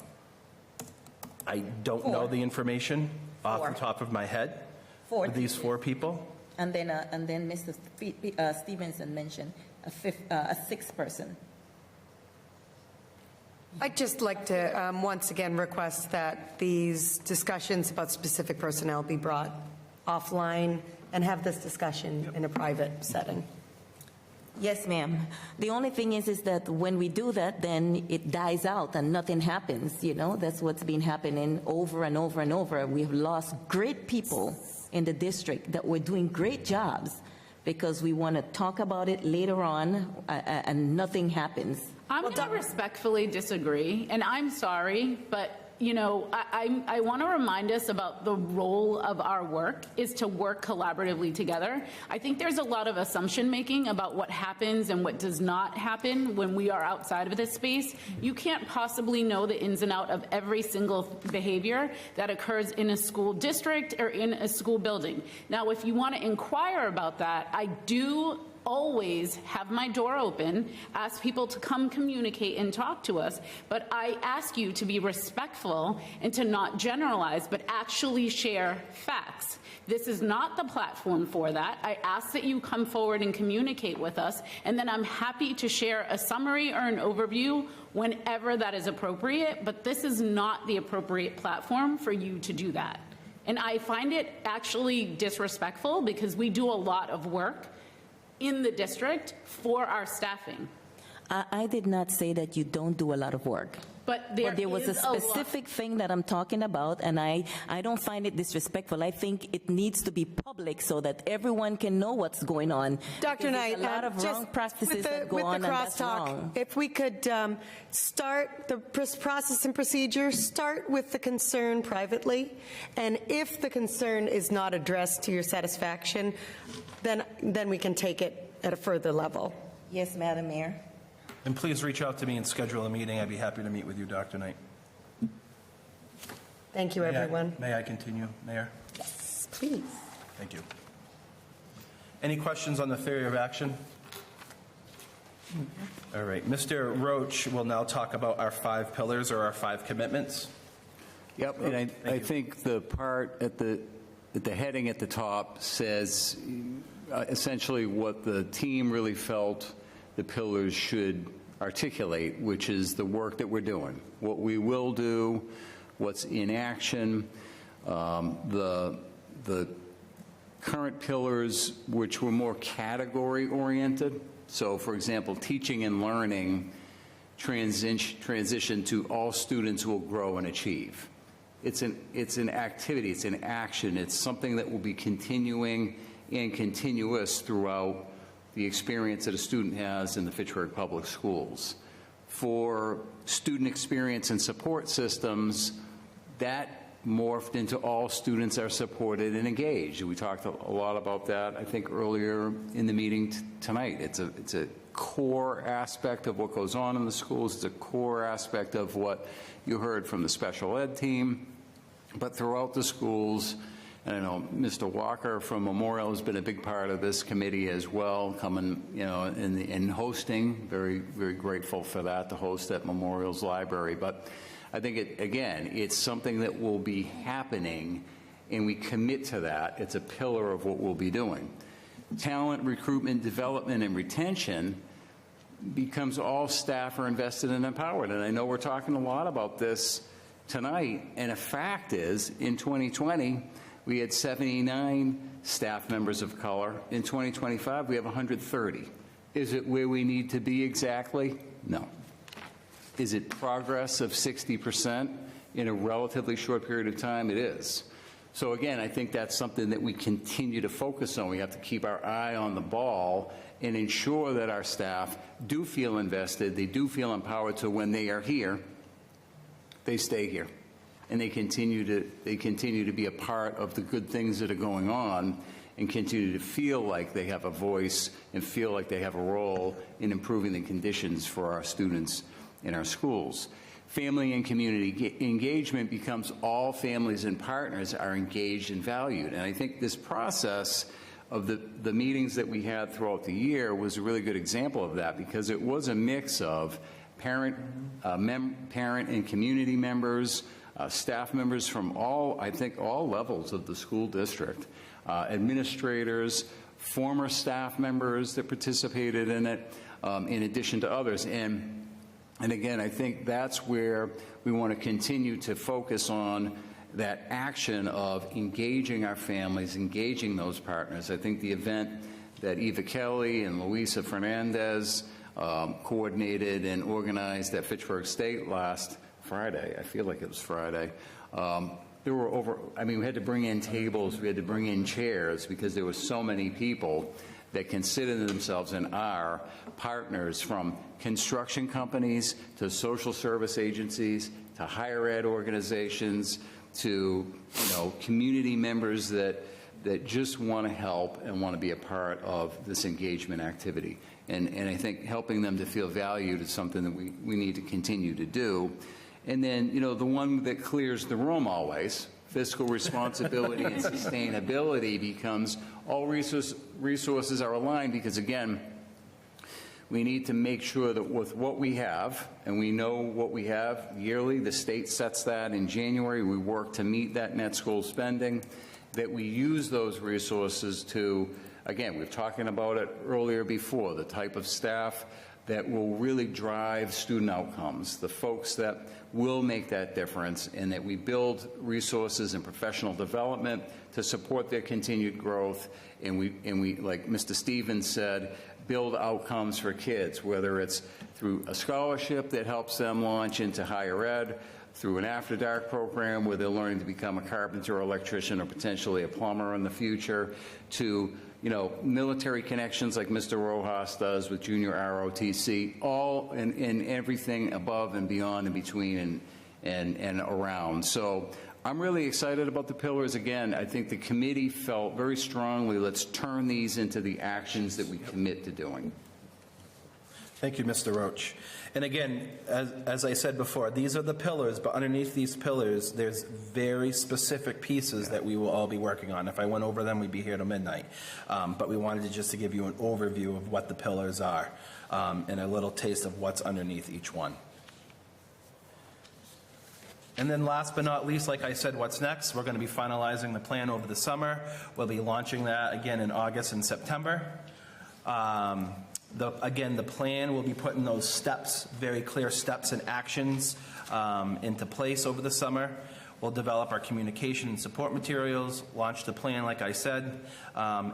I don't know the information off the top of my head for these 4 people. And then Mr. Stevenson mentioned a 6th person. I'd just like to once again request that these discussions about specific personnel be brought offline and have this discussion in a private setting. Yes, ma'am. The only thing is that when we do that, then it dies out and nothing happens. You know, that's what's been happening over and over and over. We've lost great people in the district that were doing great jobs because we want to talk about it later on and nothing happens. I'm going to respectfully disagree, and I'm sorry, but you know, I want to remind us about the role of our work is to work collaboratively together. I think there's a lot of assumption making about what happens and what does not happen when we are outside of this space. You can't possibly know the ins and outs of every single behavior that occurs in a school district or in a school building. Now, if you want to inquire about that, I do always have my door open, ask people to come communicate and talk to us, but I ask you to be respectful and to not generalize, but actually share facts. This is not the platform for that. I ask that you come forward and communicate with us, and then I'm happy to share a summary or an overview whenever that is appropriate, but this is not the appropriate platform for you to do that. And I find it actually disrespectful because we do a lot of work in the district for our staffing. I did not say that you don't do a lot of work. But there was a specific thing that I'm talking about, and I don't find it disrespectful. I think it needs to be public so that everyone can know what's going on. Dr. Knight, a lot of wrong practices that go on, and that's wrong. If we could start the process and procedure, start with the concern privately, and if the concern is not addressed to your satisfaction, then we can take it at a further level. Yes, Madam Mayor. And please reach out to me and schedule a meeting. I'd be happy to meet with you, Dr. Knight. Thank you, everyone. May I continue, Mayor? Yes, please. Thank you. Any questions on the theory of action? All right. Mr. Roach will now talk about our 5 pillars or our 5 commitments. Yep, and I think the part at the heading at the top says essentially what the team really felt the pillars should articulate, which is the work that we're doing, what we will do, what's in action, the current pillars, which were more category-oriented. So, for example, teaching and learning transition to all students will grow and achieve. It's an activity, it's an action, it's something that will be continuing and continuous throughout the experience that a student has in the Fitchburg Public Schools. For student experience and support systems, that morphed into all students are supported and engaged. We talked a lot about that, I think, earlier in the meeting tonight. It's a core aspect of what goes on in the schools. It's a core aspect of what you heard from the special ed team. But throughout the schools, and I know Mr. Walker from Memorial has been a big part of this committee as well, coming, in hosting. Very, very grateful for that, to host at Memorial's library. But I think, it's something that will be happening, and we commit to that. It's a pillar of what we'll be doing. Talent, recruitment, development, and retention becomes all staff are invested and empowered. And I know we're talking a lot about this tonight, and a fact is, in 2020, we had 79 staff members of color. In 2025, we have 130. Is it where we need to be exactly? No. Is it progress of 60% in a relatively short period of time? It is. So again, I think that's something that we continue to focus on. We have to keep our eye on the ball and ensure that our staff do feel invested, they do feel empowered, so when they are here, they stay here. And they continue to be a part of the good things that are going on, and continue to feel like they have a voice and feel like they have a role in improving the conditions for our students in our schools. Family and community engagement becomes all families and partners are engaged and valued. And I think this process of the meetings that we had throughout the year was a really good example of that, because it was a mix of parent and community members, staff members from all levels of the school district, administrators, former staff members that participated in it, in addition to others. And again, I think that's where we want to continue to focus on that action of engaging our families, engaging those partners. I think the event that Eva Kelly and Luisa Fernandez coordinated and organized at Fitchburg State last Friday, I feel like it was Friday, there were we had to bring in tables, we had to bring in chairs, because there were so many people that consider themselves and are partners, from construction companies to social service agencies to higher ed organizations to community members that just want to help and want to be a part of this engagement activity. And I think helping them to feel valued is something that we need to continue to do. And then, the one that clears the room always, fiscal responsibility and sustainability, becomes all resources are aligned, because, again, we need to make sure that with what we have, and we know what we have yearly, the state sets that in January, we work to meet that net school spending, that we use those resources to, again, we've talking about it earlier before, the type of staff that will really drive student outcomes, the folks that will make that difference, and that we build resources and professional development to support their continued growth, and we, like Mr. Stevens said, build outcomes for kids, whether it's through a scholarship that helps them launch into higher ed, through an after-dark program where they're learning to become a carpenter or electrician or potentially a plumber in the future, to military connections like Mr. Rojas does with junior ROTC, all in everything above and beyond and between and around. So I'm really excited about the pillars. Again, I think the committee felt very strongly, let's turn these into the actions that we commit to doing. Thank you, Mr. Roach. And again, as I said before, these are the pillars, but underneath these pillars, there's very specific pieces that we will all be working on. If I went over them, we'd be here till midnight. But we wanted to give you an overview of what the pillars are, and a little taste of what's underneath each one. And then last but not least, like I said, what's next? We're going to be finalizing the plan over the summer. We'll be launching that again in August and September. Again, the plan will be putting those steps, very clear steps and actions into place over the summer. We'll develop our communication and support materials, launch the plan, like I said,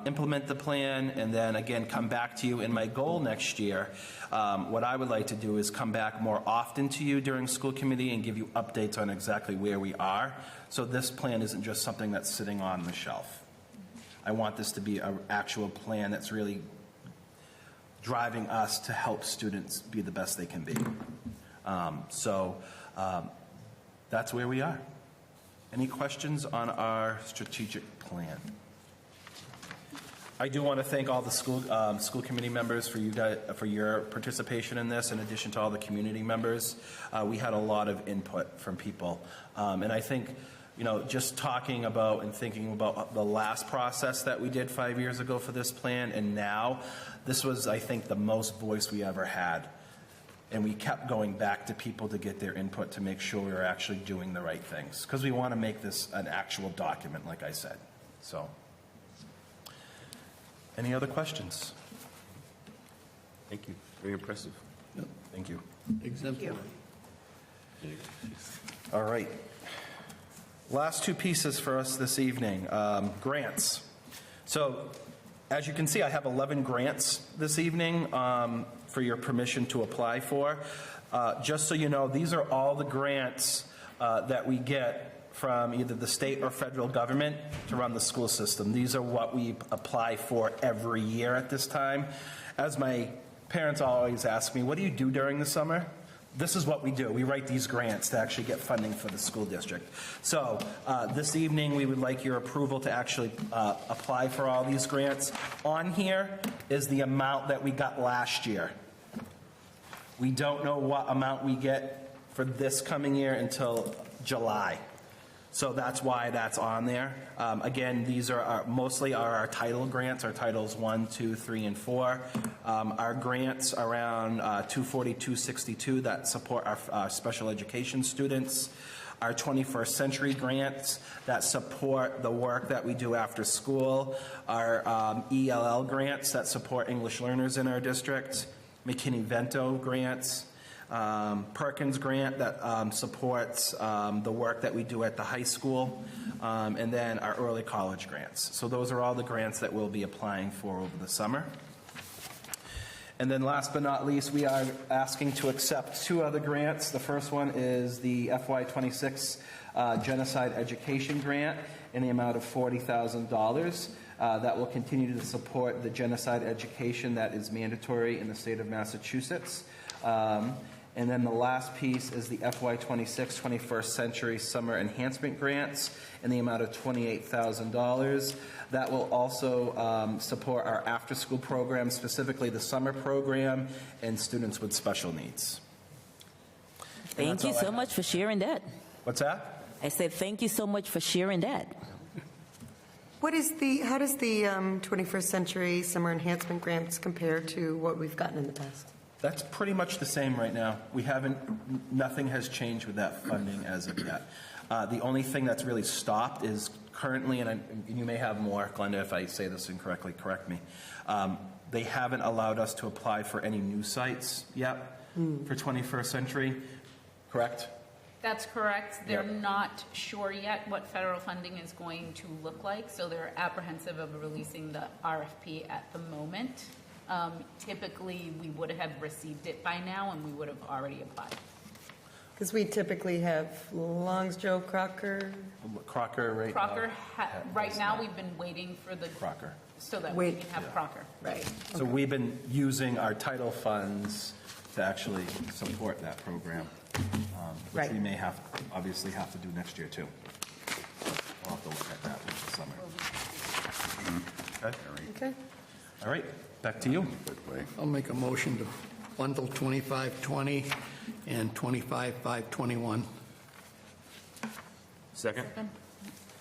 implement the plan, and then again come back to you. And my goal next year, what I would like to do is come back more often to you during school committee and give you updates on exactly where we are. So this plan isn't just something that's sitting on the shelf. I want this to be an actual plan that's really driving us to help students be the best they can be. That's where we are. Any questions on our strategic plan? I do want to thank all the school committee members for your participation in this, in addition to all the community members. We had a lot of input from people, and I think, just talking about and thinking about the last process that we did 5 years ago for this plan, and now, this was, I think, the most voice we ever had. And we kept going back to people to get their input to make sure we were actually doing the right things, because we want to make this an actual document, like I said. So, any other questions? Thank you. Very impressive. Thank you. Exemplary. All right. Last two pieces for us this evening. Grants. So, as you can see, I have 11 grants this evening for your permission to apply for. Just so you know, these are all the grants that we get from either the state or federal government to run the school system. These are what we apply for every year at this time. As my parents always ask me, what do you do during the summer? This is what we do. We write these grants to actually get funding for the school district. So this evening, we would like your approval to actually apply for all these grants. On here is the amount that we got last year. We don't know what amount we get for this coming year until July. So that's why that's on there. Again, these are mostly our title grants, our titles 1, 2, 3, and 4. Our grants around 240, 262 that support our special education students. Our 21st century grants that support the work that we do after school. Our ELL grants that support English learners in our district. McKinney-Vento grants. Perkins grant that supports the work that we do at the high school, and then our early college grants. So those are all the grants that we'll be applying for over the summer. And then last but not least, we are asking to accept two other grants. The first one is the FY26 Genocide Education Grant in the amount of $40,000. That will continue to support the genocide education that is mandatory in the state of Massachusetts. And then the last piece is the FY26 21st Century Summer Enhancement Grants in the amount of $28,000. That will also support our after-school program, specifically the summer program, and students with special needs. Thank you so much for sharing that. What's that? I said thank you so much for sharing that. How does the 21st Century Summer Enhancement Grants compare to what we've gotten in the past? That's pretty much the same right now. Nothing has changed with that funding as of yet. The only thing that's really stopped is currently, and you may have more, Glenda, if I say this incorrectly, correct me. They haven't allowed us to apply for any new sites yet for 21st Century, correct? That's correct. They're not sure yet what federal funding is going to look like, so they're apprehensive of releasing the RFP at the moment. Typically, we would have received it by now, and we would have already applied. Because we typically have Longs, Joe, Crocker. Crocker, right? Crocker, right now, we've been waiting for the Crocker, so that we can have Crocker. Right. So we've been using our title funds to actually support that program, which we may obviously have to do next year too. We'll have to look at that this summer. Okay. All right, back to you. I'll make a motion to bundle 2520 and 25521. Second?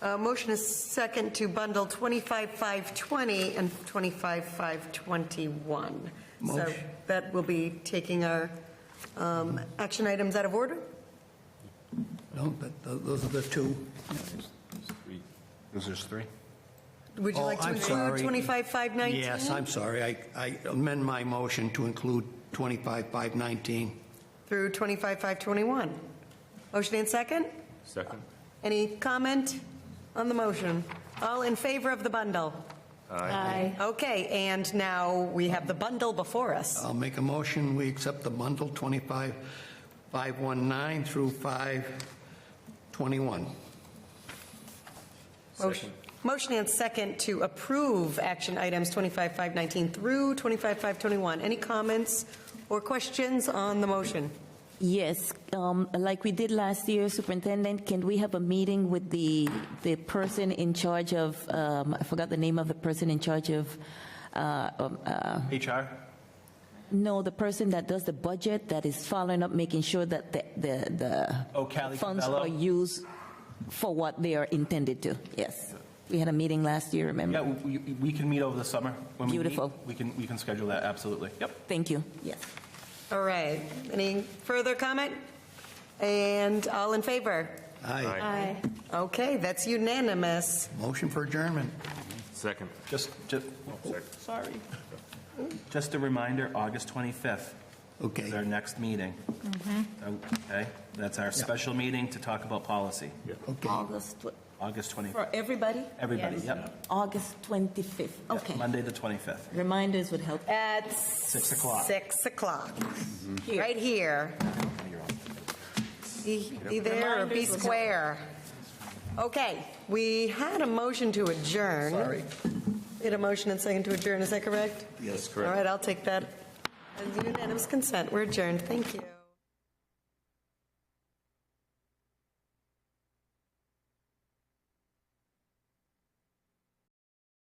Motion is second to bundle 25520 and 25521. So Motion. that will be taking our action items out of order. No, those are the two. Those are just three? Would you like to I'm include sorry. 25,519? Yes, I'm sorry. I amend my motion to include 25,519. Through 25,521. Motion and second? Second. Any comment on the motion? All in favor of the bundle? Aye. Okay, and now we have the bundle before us. I'll make a motion, we accept the bundle 25,519 through 521. Motion and second to approve action items 25,519 through 25,521. Any comments or questions on the motion? Yes, like we did last year, Superintendent, can we have a meeting with the person in charge of, I forgot the name of the person in charge of... HR? No, the person that does the budget, that is following up, making sure that the Callie funds Cabello? are used for what they are intended to. Yes. We had a meeting last year, remember? Yeah, we can meet over the summer. When Beautiful. We can schedule that, absolutely. Yep. Thank you. Yes. All right. Any further comment? And all in favor? Aye. Okay, that's unanimous. Motion for adjournment. Second. Sorry. Just a reminder, August 25th Okay. is our next meeting. Okay? That's our special meeting to talk about policy. Okay. August 25th. For everybody? Everybody, yep. August 25th. Okay. Monday the 25th. Reminders would help. At 6 o'clock. 6 o'clock. Right here. Be there or be square. Okay, we had a motion to adjourn. Sorry. We had a motion and second to adjourn, is that correct? Yes, All right, I'll take that as unanimous consent. We're adjourned. Thank you.